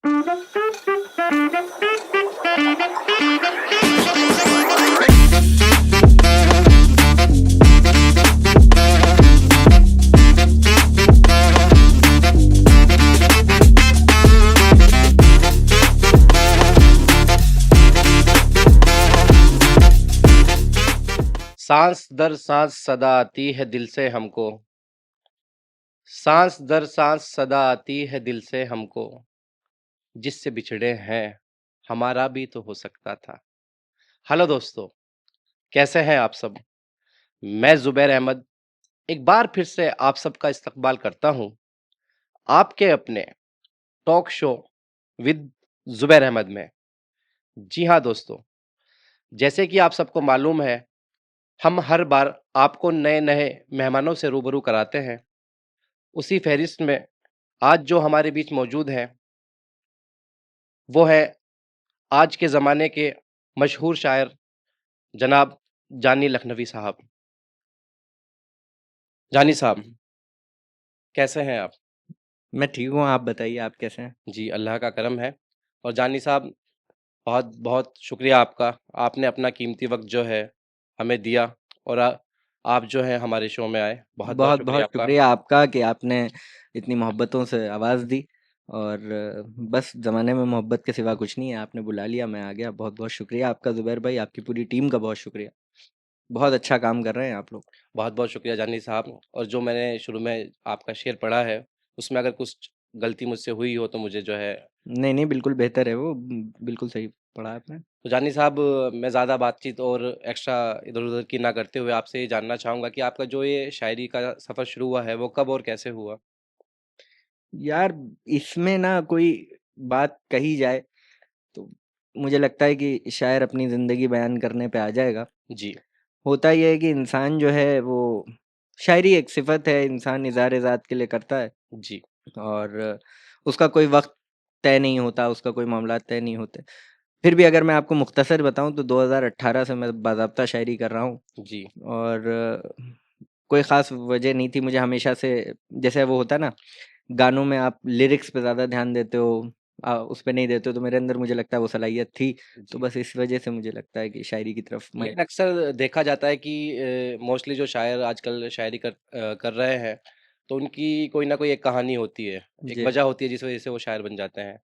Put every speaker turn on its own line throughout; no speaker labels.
सांस दर सांस सदा आती है दिल से हमको, सांस दर सांस सदा आती है दिल से हमको, जिससे बिछड़े हैं हमारा भी तो हो सकता था। हेलो दोस्तों, कैसे हैं आप सब? मैं जुबैर अहमद एक बार फिर से आप सबका इस्तकबाल करता हूं आपके अपने talk show with Zubair Ahmed में। जी हाँ दोस्तों, जैसे कि आप सबको मालूम है, हम हर बार आपको नए-नए मेहमानों से रूबरू कराते हैं। उसी फ़हरिस्त में आज जो हमारे बीच मौजूद हैं, वो है आज के ज़माने के मशहूर शायर जनाब जानी लखनवी साहब। जानी साहब, कैसे हैं आप?
मैं ठीक हूँ, आप बताइए आप कैसे हैं?
जी, अल्लाह का करम है। और जानी साहब, बहुत-बहुत शुक्रिया आपका। आपने अपना कीमती वक़्त जो है हमें दिया और आप जो है हमारे शो में आए। बहुत-बहुत शुक्रिया
बहुत-बहुत
आपका।
शुक्रिया आपका कि आपने इतनी मोहब्बतों से आवाज़ दी और बस ज़माने में मोहब्बत के सिवा कुछ नहीं है, आपने बुला लिया, मैं आ गया। बहुत-बहुत शुक्रिया आपका ज़ुबैर भाई, आपकी पूरी टीम का बहुत शुक्रिया। बहुत अच्छा काम कर रहे हैं आप लोग।
बहुत-बहुत शुक्रिया जानी साहब। और जो मैंने शुरू में आपका शेर पढ़ा है, उसमें अगर कुछ गलती मुझसे हुई हो तो मुझे जो है।
नहीं, नहीं, बिल्कुल बेहतर है वो, बिल्कुल सही पढ़ा आपने।
तो जानी साहब, मैं ज़्यादा बातचीत और एक्स्ट्रा इधर-उधर की ना करते हुए आपसे ये जानना चाहूँगा कि आपका जो ये शायरी का सफ़र शुरू हुआ है, वो कब और कैसे हुआ?
यार, इसमें ना कोई बात कही जाए, तो मुझे लगता है कि शायर अपनी ज़िंदगी बयान करने पे आ जाएगा।
जी,
होता ये है कि इंसान जो है वो शायरी एक सिफ़त है, इंसान इज़हार ज़ात के लिए करता है
जी,
और उसका कोई वक़्त तय नहीं होता, उसका कोई मामलात तय नहीं होते। फिर भी अगर मैं आपको मुख़्तसर बताऊँ तो 2018 से मैं बाज़ाब्ता शायरी कर रहा हूँ
जी,
और कोई ख़ास वजह नहीं थी मुझे हमेशा से जैसे वो होता है ना, गानों में आप लिरिक्स पे ज़्यादा ध्यान देते हो उस पे नहीं देते हो, तो मेरे अंदर मुझे लगता है वो सलाहियत थी, तो
जी।
बस इस वजह से मुझे लगता है कि शायरी की तरफ मैं
लेकिन अक्सर देखा जाता है कि मोस्टली जो शायर आजकल शायरी कर रहे हैं, तो उनकी कोई ना कोई एक कहानी होती है, एक
जी।
वजह होती है जिस वजह से वो शायर बन जाते हैं।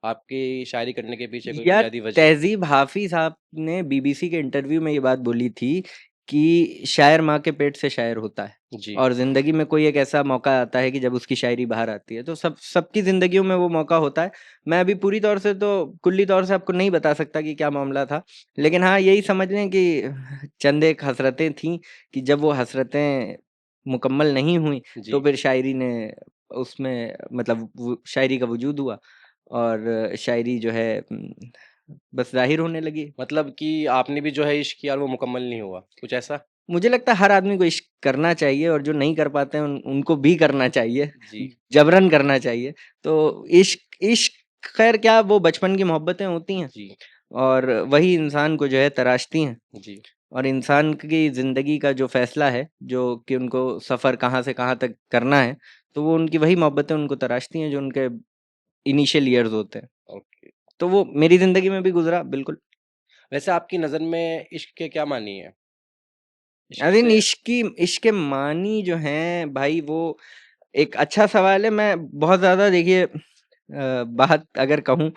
आपकी शायरी करने के पीछे कोई
यार,
बुनियादी वजह?
तहज़ीब हाफ़िज़ साहब ने बीबीसी के इंटरव्यू में ये बात बोली थी कि शायर माँ के पेट से शायर होता है
जी,
और ज़िंदगी में कोई एक ऐसा मौका आता है कि जब उसकी शायरी बाहर आती है। तो सबकी ज़िंदगियों में वो मौका होता है। मैं अभी पूरी तौर से तो कुल्ली तौर से आपको नहीं बता सकता कि क्या मामला था। लेकिन हाँ, यही समझ लें कि चंद एक हसरतें थीं कि जब वो हसरतें मुकम्मल नहीं हुईं, तो
जी।
फिर शायरी ने उसमें मतलब वो शायरी का वजूद हुआ और शायरी जो है बस ज़ाहिर होने लगी।
मतलब कि आपने भी जो है इश्क किया और वो मुकम्मल नहीं हुआ, कुछ ऐसा?
मुझे लगता है हर आदमी को इश्क करना चाहिए और जो नहीं कर पाते हैं उनको भी करना चाहिए,
जी,
जबरन करना चाहिए। तो इश्क इश्क ख़ैर क्या वो बचपन की मोहब्बतें होती हैं
जी,
और वही इंसान को जो है तराशती हैं
जी,
और इंसान की ज़िंदगी का जो फ़ैसला है, जो कि उनको सफ़र कहाँ से कहाँ तक करना है, तो वो उनकी वही मोहब्बतें उनको तराशती हैं जो उनके इनिशियल ईयर्स होते हैं।
ओके।
तो वो मेरी ज़िंदगी में भी गुज़रा बिल्कुल।
वैसे आपकी नज़र में इश्क के क्या मानी हैं? इश्क
अरे
से।
इश्क के मानी जो हैं भाई वो एक अच्छा सवाल है। मैं बहुत ज़्यादा देखिए बात अगर कहूँ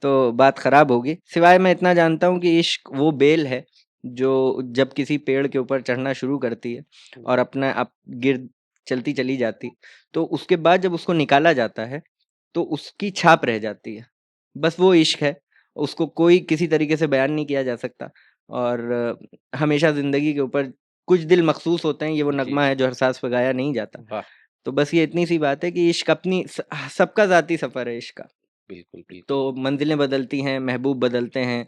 तो बात ख़राब होगी। सिवाय मैं इतना जानता हूँ कि इश्क वो बेल है जो जब किसी पेड़ के ऊपर चढ़ना शुरू करती है और अपना आप गिर चलती चली जाती, तो उसके बाद जब उसको निकाला जाता है, तो उसकी छाप रह जाती है। बस वो इश्क है। उसको कोई किसी तरीके से बयान नहीं किया जा सकता और हमेशा ज़िंदगी के ऊपर कुछ दिल मखसूस होते हैं, ये वो
जी,
नगमा है जो हर सांस पे गाया नहीं जाता।
वाह!
तो बस ये इतनी सी बात है कि इश्क अपनी सबका ज़ाती सफ़र है इश्क का।
बिल्कुल,
तो
बिल्कुल।
मंज़िलें बदलती हैं, महबूब बदलते हैं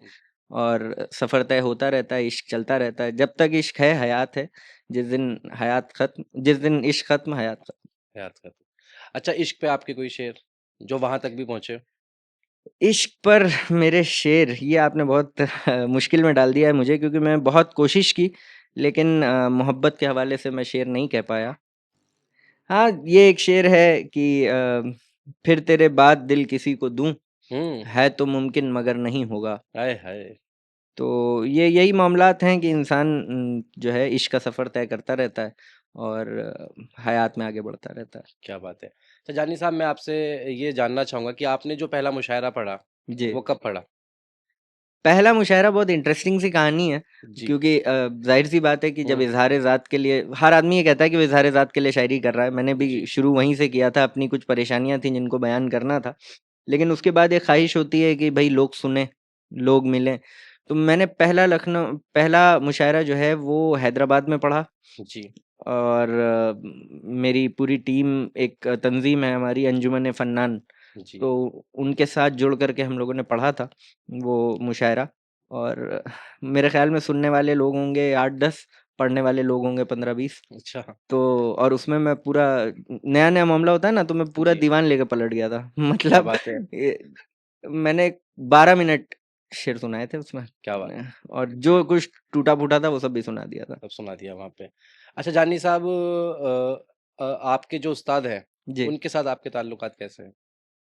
और सफ़र तय होता रहता है, इश्क चलता रहता है। जब तक इश्क है, हयात है। जिस दिन इश्क ख़त्म, हयात ख़त्म।
याद करता हूँ। अच्छा, इश्क पे आपके कोई शेर, जो वहाँ तक भी पहुँचे?
इश्क पर मेरे शेर, ये आपने बहुत मुश्किल में डाल दिया है मुझे क्योंकि मैं बहुत कोशिश की, लेकिन मोहब्बत के हवाले से मैं शेर नहीं कह पाया। हाँ, ये एक शेर है कि फिर तेरे बाद दिल किसी को दूँ,
हुँ,
है तो मुमकिन मगर नहीं होगा।
आय हाय!
तो ये यही मामलात हैं कि इंसान जो है इश्क का सफ़र तय करता रहता है और हयात में आगे बढ़ता रहता है।
क्या बात है। तो जानी साहब मैं आपसे ये जानना चाहूँगा कि आपने जो पहला मुशायरा पढ़ा,
जी।
वो कब पढ़ा?
पहला मुशायरा बहुत इंटरेस्टिंग सी कहानी है
जी।
क्योंकि ज़ाहिर-सी बात है कि जब
हुँ,
इज़हार-ए-ज़ात के लिए हर आदमी ये कहता है कि वो इज़हार-ए-ज़ात के लिए शायरी कर रहा है। मैंने भी
जी,
शुरू वहीं से किया था, अपनी कुछ परेशानियाँ थी जिनको बयान करना था। लेकिन उसके बाद एक ख़्वाहिश होती है कि भई लोग सुनें, लोग मिलें। तो मैंने पहला मुशायरा जो है वो हैदराबाद में पढ़ा
जी,
और मेरी पूरी टीम एक तंज़ीम है हमारी अंजुमन-ए-फ़न्नान,
जी।
तो उनके साथ जुड़ कर के हम लोगों ने पढ़ा था वो मुशायरा और मेरे ख़्याल में सुनने वाले लोग होंगे 8-10, पढ़ने वाले लोग होंगे 15-20।
अच्छा,
तो और उसमें मैं पूरा नया-नया मामला होता है ना, तो मैं पूरा
जी,
दीवान लेके पलट गया था।
क्या
मतलब
बात है,
मैंने 12 मिनट शेर सुनाए थे उसमें
क्या बात
और जो कुछ टूटा-फूटा था वो सब भी सुना दिया था।
सब सुना दिया वहाँ पे। अच्छा जानी साहब आपके जो उस्ताद हैं,
जी।
उनके साथ आपके ताल्लुकात कैसे हैं?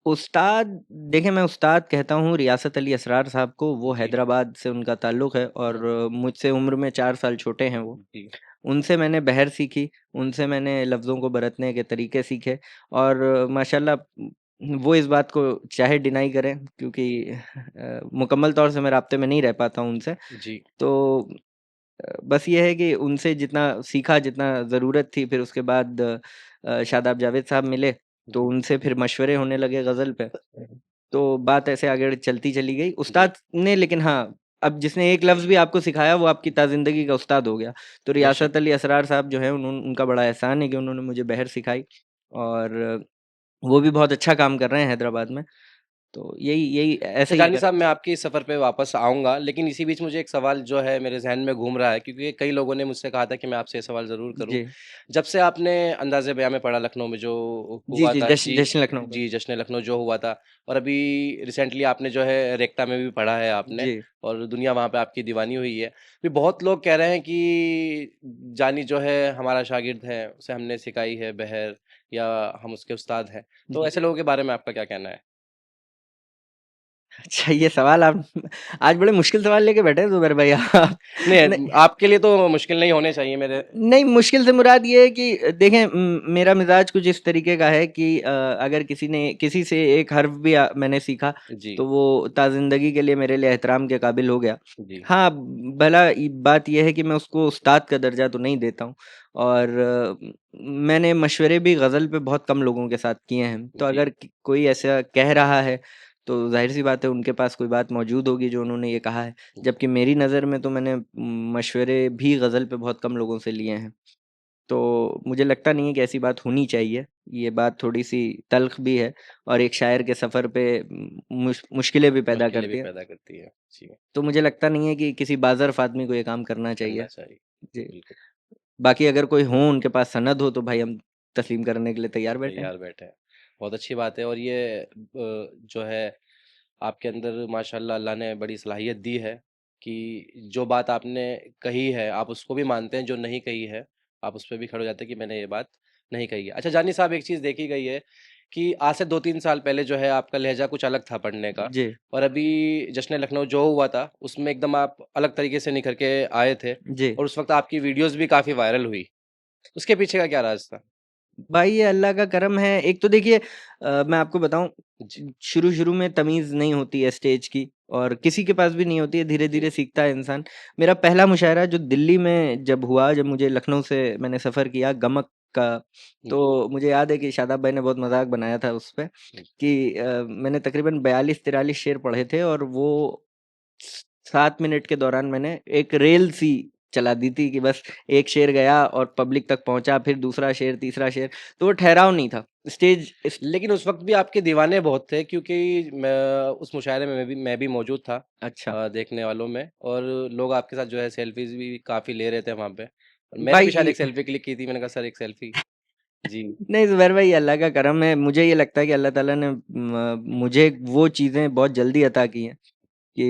उस्ताद देखिए मैं उस्ताद कहता हूँ रियासत अली असरार साहब को, वो
जी,
हैदराबाद से उनका ताल्लुक़ है और
हुँ,
मुझसे उम्र में 4 साल छोटे हैं वो।
जी,
उनसे मैंने बहर सीखी, उनसे मैंने लफ्ज़ों को बरतने के तरीके सीखे और माशाल्लाह वो इस बात को चाहे डिनाई करें क्योंकि मुकम्मल तौर से मैं राब्ते में नहीं रह पाता हूँ उनसे।
जी,
तो बस ये है कि उनसे जितना सीखा, जितना ज़रूरत थी फिर उसके बाद शादाब जावेद साहब मिले, तो
जी,
उनसे फिर मशवरे होने लगे ग़ज़ल पे। तो बात ऐसे आगे चलती चली गई।
जी,
उस्ताद ने लेकिन हाँ, अब जिसने एक लफ़्ज़ भी आपको सिखाया वो आपकी ताज़िंदगी का उस्ताद हो गया। तो
बेशक,
रियासत अली असरार साहब जो हैं उनका बड़ा एहसान है कि उन्होंने मुझे बहर सिखाई और वो भी बहुत अच्छा काम कर रहे हैं हैदराबाद में। तो यही यही
अच्छा
ऐसे ही
जानी
अगर
साहब मैं आपके इस सफ़र पे वापस आऊँगा, लेकिन इसी बीच मुझे एक सवाल जो है मेरे ज़हन में घूम रहा है क्योंकि कई लोगों ने मुझसे कहा था कि मैं आपसे ये सवाल ज़रूर करूँ।
जी।
जब से आपने अंदाज़े बयाँ में पढ़ा लखनऊ में जो
जी,
हुआ
जी,
था
जश्न जश्न लखनऊ का।
जी, जश्न लखनऊ जो हुआ था और अभी रिसेंटली आपने जो है रेक्टा में भी पढ़ा है आपने
जी।
और दुनिया वहाँ पे आपकी दीवानी हुई है। भी बहुत लोग कह रहे हैं कि जानी जो है हमारा शागिर्द है, उसे हमने सिखाई है बहर या हम उसके उस्ताद हैं। तो
जी।
ऐसे लोगों के बारे में आपका क्या कहना है?
अच्छा ये सवाल आप आज बड़े मुश्किल सवाल लेके बैठे हैं ज़ुबैर भाई आप।
नहीं,
नहीं
आपके लिए तो मुश्किल नहीं होने चाहिए मेरे
नहीं, मुश्किल से मुराद ये है कि देखें मेरा मिज़ाज कुछ इस तरीके का है कि अगर किसी से एक हर्फ़ भी मैंने सीखा,
जी,
तो वो ताज़िंदगी के लिए मेरे लिए एहतराम के काबिल हो गया।
जी,
हाँ, भला बात ये है कि मैं उसको उस्ताद का दर्जा तो नहीं देता हूँ और मैंने मशवरे भी ग़ज़ल पे बहुत कम लोगों के साथ किए हैं। तो
जी,
अगर कोई ऐसा कह रहा है, तो ज़ाहिर-सी बात है उनके पास कोई बात मौजूद होगी जो उन्होंने ये कहा है। जबकि मेरी नज़र में तो मैंने मशवरे भी ग़ज़ल पे बहुत कम लोगों से लिए हैं। तो मुझे लगता नहीं है कि ऐसी बात होनी चाहिए। ये बात थोड़ी-सी तल्ख़ भी है और एक शायर के सफ़र पे मुश्किलें भी पैदा
मुश्किलें भी
करती है।
पैदा करती है। जी,
तो मुझे लगता नहीं है कि किसी बाज़र्फ़ आदमी को ये काम करना
करना
चाहिए।
चाहिए।
जी,
बिल्कुल,
बाकी अगर कोई हो उनके पास सनद हो तो भाई हम तस्लीम करने के लिए तैयार बैठे हैं।
तैयार बैठे हैं। बहुत अच्छी बात है और ये जो है आपके अंदर माशाल्लाह अल्लाह ने बड़ी सलाहियत दी है कि जो बात आपने कही है, आप उसको भी मानते हैं, जो नहीं कही है, आप उस पे भी खड़े हो जाते हैं कि मैंने ये बात नहीं कही है। अच्छा जानी साहब एक चीज़ देखी गई है कि आज से 2-3 साल पहले जो है आपका लहज़ा कुछ अलग था पढ़ने का
जी,
और अभी जश्न लखनऊ जो हुआ था, उसमें एकदम आप अलग तरीके से निखर के आए थे
जी।
और उस वक़्त आपकी वीडियोज़ भी काफ़ी वायरल हुई। उसके पीछे का क्या राज़ था?
भाई ये अल्लाह का करम है। एक तो देखिए मैं आपको बताऊँ
जी,
शुरू-शुरू में तमीज़ नहीं होती है स्टेज की और किसी के पास भी नहीं होती है,
जी,
धीरे-धीरे सीखता है इंसान। मेरा पहला मुशायरा जो दिल्ली में जब हुआ, जब मुझे लखनऊ से मैंने सफ़र किया गमक का,
जी,
तो मुझे याद है कि शादाब भाई ने बहुत मज़ाक बनाया था उस पे
जी,
कि मैंने तकरीबन 42-43 शेर पढ़े थे और वो 7 मिनट के दौरान मैंने एक रेल सी चला दी थी कि बस एक शेर गया और पब्लिक तक पहुँचा, फिर दूसरा शेर, तीसरा शेर, तो वो ठहराव नहीं था। स्टेज इस
लेकिन उस वक़्त भी आपके दीवाने बहुत थे क्योंकि मैं उस मुशायरे में मैं भी मौजूद था
अच्छा,
देखने वालों में और लोग आपके साथ जो है सेल्फ़ीज़ भी काफ़ी ले रहे थे वहाँ पे। और मैंने भी शायद
भाई
एक सेल्फ़ी क्लिक की थी, मैंने कहा सर एक सेल्फ़ी। जी,
नहीं ज़ुबैर भाई अल्लाह का करम है। मुझे ये लगता है कि अल्लाह ताला ने मुझे वो चीज़ें बहुत जल्दी अता की हैं कि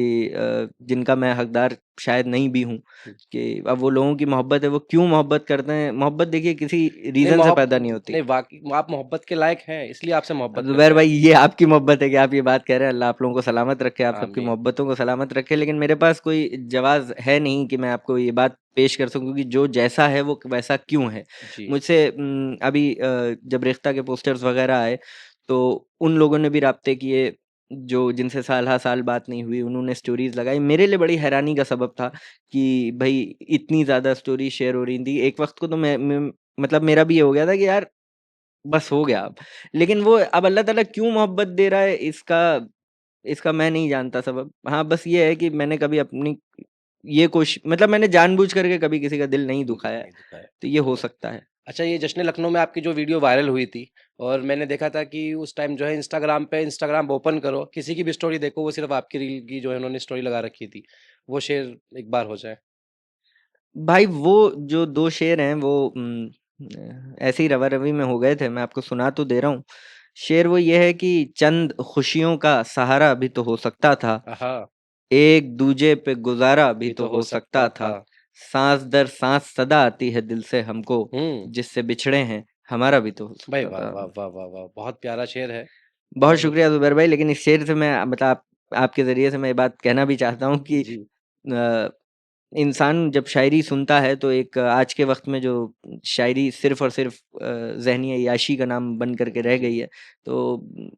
जिनका मैं हकदार शायद नहीं भी हूँ,
जी।
कि अब वो लोगों की मोहब्बत है, वो क्यों मोहब्बत करते हैं? मोहब्बत देखिए किसी
नहीं
रीज़न से पैदा नहीं होती।
नहीं वाक़ई आप मोहब्बत के लायक हैं, इसलिए आपसे मोहब्बत
अब ज़ुबैर
करते हैं।
भाई ये आपकी मोहब्बत है कि आप ये बात कह रहे हैं, अल्लाह आप लोगों को सलामत रखे, आप सबकी
आमीन।
मोहब्बतों को सलामत रखे, लेकिन मेरे पास कोई जवाज़ है नहीं कि मैं आपको ये बात पेश कर सकूँ कि जो जैसा है वो वैसा क्यों है।
जी।
मुझसे अभी जब रेख्ता के पोस्टर्स वग़ैरह आए, तो उन लोगों ने भी राब्ते किए, जो जिनसे साल हा साल बात नहीं हुई, उन्होंने स्टोरीज़ लगाई। मेरे लिए बड़ी हैरानी का सबब था कि भई इतनी ज़्यादा स्टोरी शेयर हो रही थी। एक वक़्त को तो मैं मतलब मेरा भी ये हो गया था कि यार बस हो गया अब। लेकिन वो अब अल्लाह ताला क्यों मोहब्बत दे रहा है इसका इसका मैं नहीं जानता सबब। हाँ, बस ये है कि मैंने कभी अपनी ये मतलब मैंने जानबूझ करके कभी किसी का दिल नहीं
दिल
दुखाया है,
नहीं दुखाया।
तो ये हो सकता है।
अच्छा ये जश्न लखनऊ में आपकी जो वीडियो वायरल हुई थी और मैंने देखा था कि उस टाइम जो है इंस्टाग्राम पे इंस्टाग्राम ओपन करो, किसी की भी स्टोरी देखो वो सिर्फ़ आपकी रील की जो है उन्होंने स्टोरी लगा रखी थी। वो शेयर एक बार हो जाए।
भाई वो जो 2 शेर हैं वो ऐसे ही रवा-रवी में हो गए थे, मैं आपको सुना तो दे रहा हूँ। शेर वो ये है कि चंद खुशियों का सहारा भी तो हो सकता था।
हाँ,
एक दूजे पे गुज़ारा भी
भी
तो
तो हो
हो
सकता
सकता था।
था।
साँस दर साँस सदा आती है दिल से हमको,
हुँ।
जिससे बिछड़े हैं, हमारा भी तो हो
भाई
सकता
वाह,
था।
वाह, वाह, वाह, वाह! बहुत प्यारा शेर है
बहुत
और
शुक्रिया ज़ुबैर भाई, लेकिन इस शेर से मैं मतलब आपके ज़रिए से मैं ये बात कहना भी चाहता हूँ कि
जी,
अ, इंसान जब शायरी सुनता है तो एक आज के वक़्त में जो शायरी सिर्फ़ और सिर्फ़ ज़हनी अय्याशी का नाम बन कर के रह
जी।
गई है, तो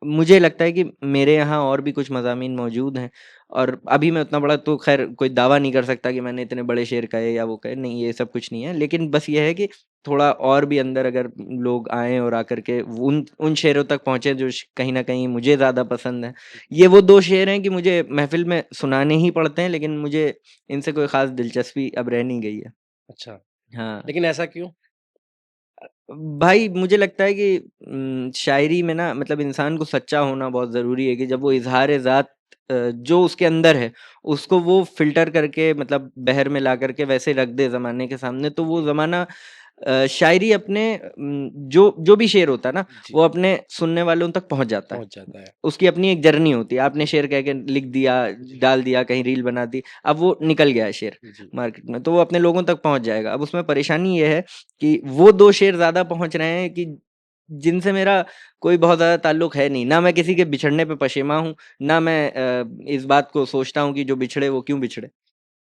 मुझे लगता है कि मेरे यहाँ और भी कुछ मज़ामीन मौजूद हैं और अभी मैं उतना बड़ा तो ख़ैर कोई दावा नहीं कर सकता कि मैंने इतने बड़े शेर कहे या वो कहे, नहीं ये सब कुछ नहीं है। लेकिन बस ये है कि थोड़ा और भी अंदर अगर लोग आएँ और आकर के उन उन शेरों तक पहुँचे जो श कहीं न कहीं मुझे ज़्यादा पसंद हैं। ये वो 2 शेर हैं कि मुझे महफ़िल में सुनाने ही पड़ते हैं, लेकिन मुझे इनसे कोई ख़ास दिलचस्पी अब रह नहीं गई है।
अच्छा,
हाँ।
लेकिन ऐसा क्यों?
भाई मुझे लगता है कि शायरी में ना मतलब इंसान को सच्चा होना बहुत ज़रूरी है कि जब वो इज़हार-ए-ज़ात जो उसके अंदर है, उसको वो फ़िल्टर करके मतलब बहर में ला कर के वैसे रख दे ज़माने के सामने, तो वो ज़माना शायरी अपने जो जो भी शेर होता है ना,
जी,
वो अपने सुनने वालों तक पहुँच जाता है।
पहुँच जाता है।
उसकी अपनी एक जर्नी होती है। आपने शेर कह के लिख दिया,
जी,
डाल दिया, कहीं रील बना दी, अब वो निकल गया है शेर
जी,
मार्केट में, तो वो अपने लोगों तक पहुँच जाएगा। अब उसमें परेशानी ये है कि वो 2 शेर ज़्यादा पहुँच रहे हैं कि जिनसे मेरा कोई बहुत ज़्यादा ताल्लुक है नहीं। ना मैं किसी के बिछड़ने पे पशेमा हूँ, ना मैं इस बात को सोचता हूँ कि जो बिछड़े वो क्यों बिछड़े।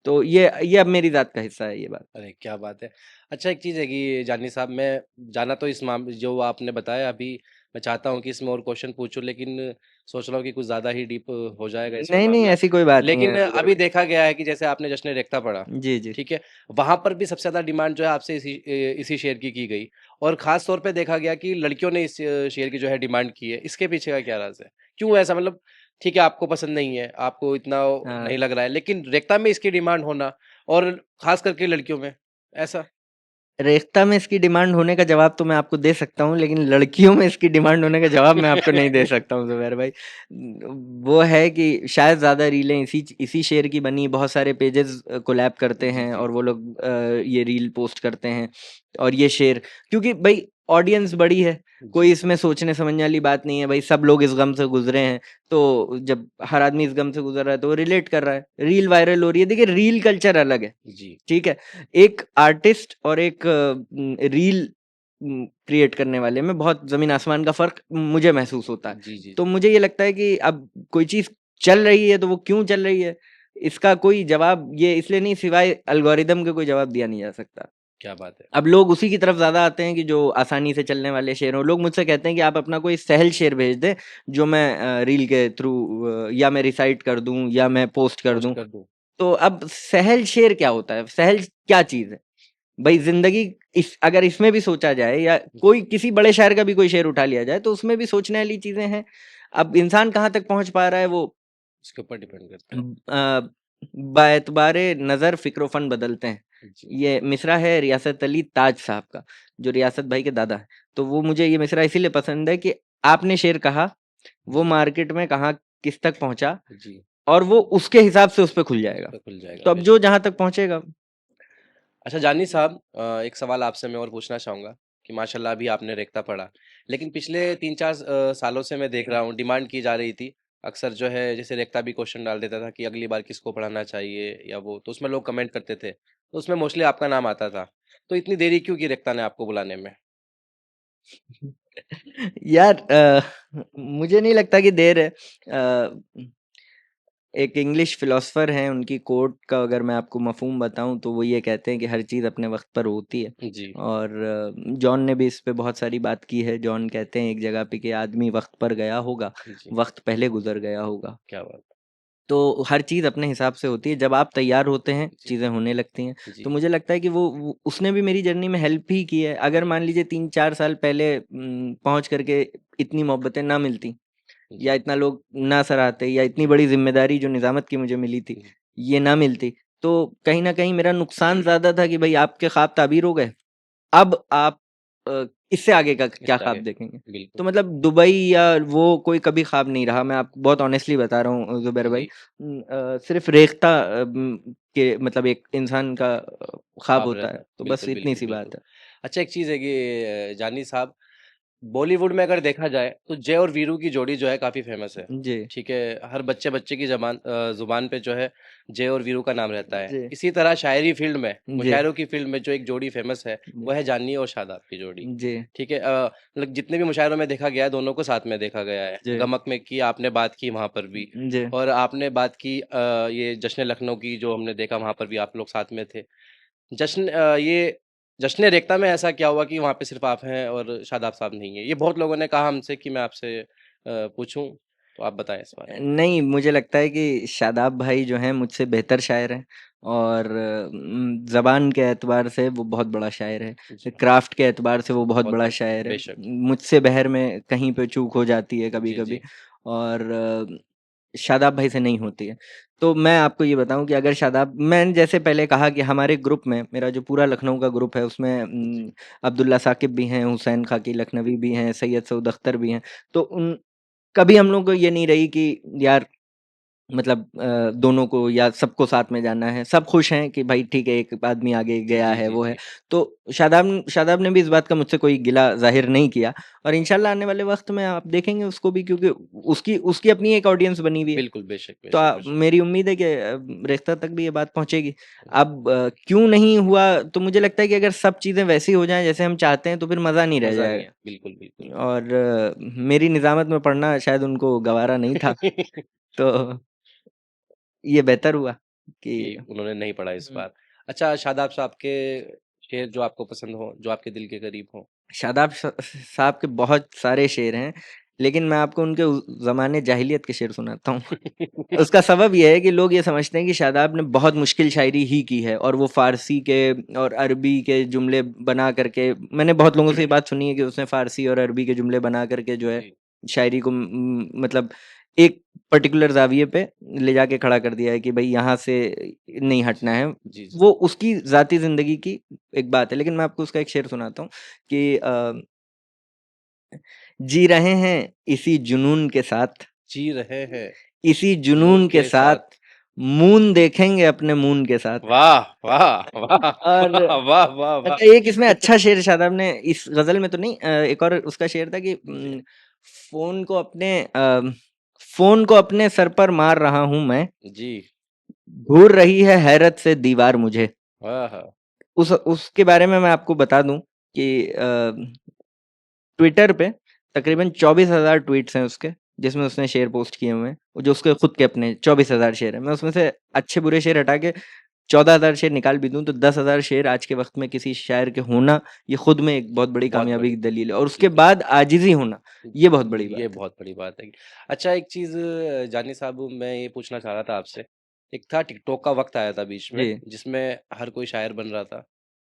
तो ये अब मेरी ज़ात का हिस्सा है ये बात।
अरे क्या बात है! अच्छा एक चीज़ है कि जानी साहब मैं जाना तो इस जो आपने बताया अभी मैं चाहता हूँ कि इसमें और क्वेश्चन पूछूँ लेकिन सोच रहा हूँ कि कुछ ज़्यादा ही डीप हो जाएगा इसमें
नहीं, नहीं
मामला।
ऐसी कोई बात नहीं
लेकिन
है ज़ुबैर
अभी
भाई।
देखा गया है कि जैसे आपने जश्न-ए रेख्ता पढ़ा,
जी, जी।
ठीक है? वहाँ पर भी सबसे ज़्यादा डिमांड जो है आपसे इसी शेर की गई और ख़ास तौर पे देखा गया कि लड़कियों ने इस शेर की जो है डिमांड की है। इसके पीछे का क्या राज़ है? क्यों ऐसा मतलब ठीक है आपको पसंद नहीं है, आपको इतना
हाँ।
नहीं लग रहा है, लेकिन रेख्ता में इसकी डिमांड होना और ख़ास करके लड़कियों में, ऐसा?
रेख्ता में इसकी डिमांड होने का जवाब तो मैं आपको दे सकता हूँ, लेकिन लड़कियों में इसकी डिमांड होने का जवाब मैं आपको नहीं दे सकता हूँ ज़ुबैर भाई। वो है कि शायद ज़्यादा रीलें इसी शेर की बनी, बहुत सारे पेजेज़ कोलैब करते
जी,
हैं
जी।
और वो लोग ये रील पोस्ट करते हैं और ये शेर क्योंकि भई ऑडियंस बड़ी है,
जी,
कोई इसमें सोचने समझने वाली बात नहीं है भई, सब लोग इस गम से गुज़रे हैं, तो जब हर आदमी इस गम से गुज़र रहा है, तो वो रिलेट कर रहा है। रील वायरल हो रही है, देखिए रील कल्चर अलग है।
जी,
ठीक है? एक आर्टिस्ट और एक रील क्रिएट करने वाले में बहुत ज़मीन-आसमान का फ़र्क मुझे महसूस होता है।
जी, जी,
तो मुझे ये लगता है कि अब कोई चीज़ चल रही है, तो वो क्यों चल रही है? इसका कोई जवाब ये इसलिए नहीं सिवाय एल्गोरिदम के कोई जवाब दिया नहीं जा सकता।
क्या बात है!
अब लोग उसी की तरफ ज़्यादा आते हैं कि जो आसानी से चलने वाले शेर हों। लोग मुझसे कहते हैं कि आप अपना कोई सहल शेर भेज दें, जो मैं रील के थ्रू या मैं रिसाइट कर दूँ या मैं पोस्ट कर
पोस्ट
दूँ।
कर दूँ।
तो अब सहल शेर क्या होता है? सहल क्या चीज़ है? भई ज़िंदगी इस अगर इसमें भी सोचा जाए या
जी,
कोई किसी बड़े शायर का भी कोई शेर उठा लिया जाए, तो उसमें भी सोचने वाली चीज़ें हैं। अब इंसान कहाँ तक पहुँच पा रहा है वो
इसके ऊपर डिपेंड करता है।
बाएतबारे नज़र फ़िक्र फ़न बदलते हैं।
जी,
ये मिसरा है रियासत अली ताज साहब का, जो रियासत भाई के दादा हैं। तो वो मुझे ये मिसरा इसीलिए पसंद है कि आपने शेर कहा, वो
जी,
मार्केट में कहाँ किस तक पहुँचा
जी,
और वो उसके हिसाब से उस पे खुल
उस
जाएगा।
पे खुल जाएगा
तो अब जो
बेशक।
जहाँ तक पहुँचेगा
अच्छा जानी साहब एक सवाल आपसे मैं और पूछना चाहूँगा कि माशाल्लाह अभी आपने रेख्ता पढ़ा, लेकिन पिछले 3-4 सालों से मैं देख रहा हूँ डिमांड की जा रही थी अक्सर जो है जैसे रेखता भी क्वेश्चन डाल देता था कि अगली बार किसको पढ़ाना चाहिए या वो, तो उसमें लोग कमेंट करते थे, तो उसमें मोस्टली आपका नाम आता था। तो इतनी देरी क्यों की रेखता ने आपको बुलाने में?
यार मुझे नहीं लगता कि देर है। एक इंग्लिश फिलोसोफर हैं, उनकी कोट का अगर मैं आपको मफ़हूम बताऊँ तो वो ये कहते हैं कि हर चीज़ अपने वक़्त पर होती है।
जी,
और जॉन ने भी इस पे बहुत सारी बात की है। जॉन कहते हैं एक जगह पे कि आदमी वक़्त पर गया होगा,
जी,
वक़्त पहले गुज़र गया होगा।
क्या बात
तो हर चीज़ अपने हिसाब से होती है, जब आप तैयार होते हैं,
है। जी,
चीज़ें होने लगती हैं। तो
जी,
मुझे लगता है कि वो उसने भी मेरी जर्नी में हेल्प ही की है। अगर मान लीजिए 3-4 साल पहले पहुँच कर के इतनी मोहब्बतें ना मिलती या
जी,
इतना लोग ना सराहते या इतनी बड़ी ज़िम्मेदारी जो निज़ामत की मुझे मिली थी,
जी,
ये ना मिलती, तो कहीं न कहीं मेरा नुकसान ज़्यादा था कि भई आपके ख़्वाब ताबीर हो गए। अब आप इससे आगे का क्या
इससे आगे
ख्वाब देखेंगे?
बिल्कुल।
तो मतलब दुबई या वो कोई कभी ख्वाब नहीं रहा, मैं आपको बहुत ऑनेस्टली बता रहा हूँ ज़ुबैर भाई।
जी,
सिर्फ़ रेख़्ता के मतलब एक इंसान का ख्वाब
ख़्वाब
होता है,
रहता है।
तो बस
बिल्कुल,
इतनी
बिल्कुल,
सी
बिल्कुल।
बात है।
अच्छा एक चीज़ है कि जानी साहब, बॉलीवुड में अगर देखा जाए तो जय और वीरू की जोड़ी जो है काफ़ी फ़ेमस है।
जी,
ठीक है? हर बच्चे-बच्चे की ज़ुबान पे जो है जय और वीरू का नाम रहता है।
जी,
इसी तरह शायरी फ़ील्ड में,
जी,
मुशायरों की फ़ील्ड में जो एक जोड़ी फ़ेमस है,
जी,
वो है जानी और शादाब की जोड़ी।
जी,
ठीक है? मतलब जितने भी मुशायरों में देखा गया है, दोनों को साथ में देखा गया है।
जी,
गमक में की आपने बात की वहाँ पर भी,
जी।
और आपने बात की ये जश्न लखनऊ की जो हमने देखा वहाँ पर भी आप लोग साथ में थे। ये जश्न रेख़्ता में ऐसा क्या हुआ कि वहाँ पे सिर्फ़ आप हैं और शादाब साहब नहीं हैं? ये बहुत लोगों ने कहा हमसे कि मैं आपसे पूछूँ, तो आप बताएँ इस बारे में?
नहीं, मुझे लगता है कि शादाब भाई जो हैं मुझसे बेहतर शायर हैं और ज़बान के एतबार से वो बहुत बड़ा शायर है।
जी,
क्राफ़्ट के एतबार से वो बहुत
बहुत
बड़ा
बड़ा
शायर है।
बेशक।
मुझसे बहर में कहीं पे चूक हो जाती है
जी,
कभी-कभी
जी।
और शादाब भाई से नहीं होती है। तो मैं आपको ये बताऊँ कि अगर शादाब मैंने जैसे पहले कहा कि हमारे ग्रुप में मेरा जो पूरा लखनऊ का ग्रुप है उसमें
जी,
अब्दुल्ला साकिब भी हैं, हुसैन खाकी लखनवी भी हैं, सैयद सऊद अख्तर भी हैं। तो उन कभी हम लोग को ये नहीं रही कि यार मतलब दोनों को या सबको साथ में जाना है। सब खुश हैं कि भाई ठीक है एक आदमी आगे
जी,
गया
जी,
है,
जी,
वो है।
जी।
तो शादाब ने भी इस बात का मुझसे कोई गिला ज़ाहिर नहीं किया और इंशाल्लाह आने वाले वक़्त में आप देखेंगे उसको भी क्योंकि उसकी उसकी अपनी एक ऑडियंस बनी हुई है।
बिल्कुल, बेशक,
तो
बेशक, बेशक।
मेरी उम्मीद है कि रेख़्ता तक भी ये बात पहुँचेगी। अब क्यों नहीं हुआ तो मुझे लगता है कि अगर सब चीज़ें वैसी हो जाएँ जैसे हम चाहते हैं तो फिर मज़ा नहीं रह
मज़ा नहीं
जाएगा।
है। बिल्कुल, बिल्कुल।
और मेरी निज़ामत में पढ़ना शायद उनको गवारा नहीं था। तो ये बेहतर हुआ कि
कि उन्होंने नहीं पढ़ा इस
हुँ,
बार। अच्छा शादाब साहब के शेर जो आपको पसंद हो, जो आपके दिल के करीब हों?
शादाब साहब के बहुत सारे शेर हैं, लेकिन मैं आपको उनके ज़माने जाहिलियत के शेर सुनाता हूँ। उसका सबब ये है कि लोग ये समझते हैं कि शादाब ने बहुत मुश्किल शायरी ही की है और वो फ़ारसी के और अरबी के जुमले बना करके मैंने बहुत लोगों से ये बात सुनी है कि उसने फ़ारसी और अरबी के जुमले बना करके जो है,
जी,
शायरी को मतलब एक पर्टिकुलर ज़ाविये पे ले जाके खड़ा कर दिया है कि भई यहाँ से नहीं हटना
जी,
है।
जी, जी।
वो उसकी ज़ाती ज़िंदगी की एक बात है, लेकिन मैं आपको उसका एक शेर सुनाता हूँ कि जी रहे हैं इसी जुनून के साथ
जी रहे हैं
इसी
जुनून
जुनून के
के
साथ
साथ।
मून देखेंगे अपने मून के साथ।
वाह! वाह! वाह!
और
वाह, वाह, वाह, वाह!
अच्छा एक इसमें अच्छा शेर शादाब ने इस गज़ल में तो नहीं एक और उसका शेर था कि
जी,
फ़ोन को अपने फ़ोन को अपने सर पर मार रहा हूँ मैं,
जी।
घूर रही है हैरत से दीवार मुझे।
आहा!
उस उसके बारे में मैं आपको बता दूँ कि ट्विटर पे तकरीबन 24,000 ट्वीट्स हैं उसके, जिसमें उसने शेर पोस्ट किए हुए हैं, जो उसके खुद के अपने 24,000 शेर हैं। मैं उसमें से अच्छे-बुरे शेर हटा के 14,000 शेर निकाल भी दूँ, तो 10,000 शेर आज के वक़्त में किसी शायर के होना, ये खुद में एक बहुत बड़ी
बहुत
कामयाबी
बड़ी
की दलील है और
जी,
उसके बाद
बिल्कुल।
आजिज़ी होना, ये बहुत बड़ी
ये
बात है।
बहुत बड़ी बात है। अच्छा एक चीज़ जानी साहब मैं ये पूछना चाह रहा था आपसे, एक था टिकटॉक का वक़्त आया था बीच में,
जी,
जिसमें हर कोई शायर बन रहा था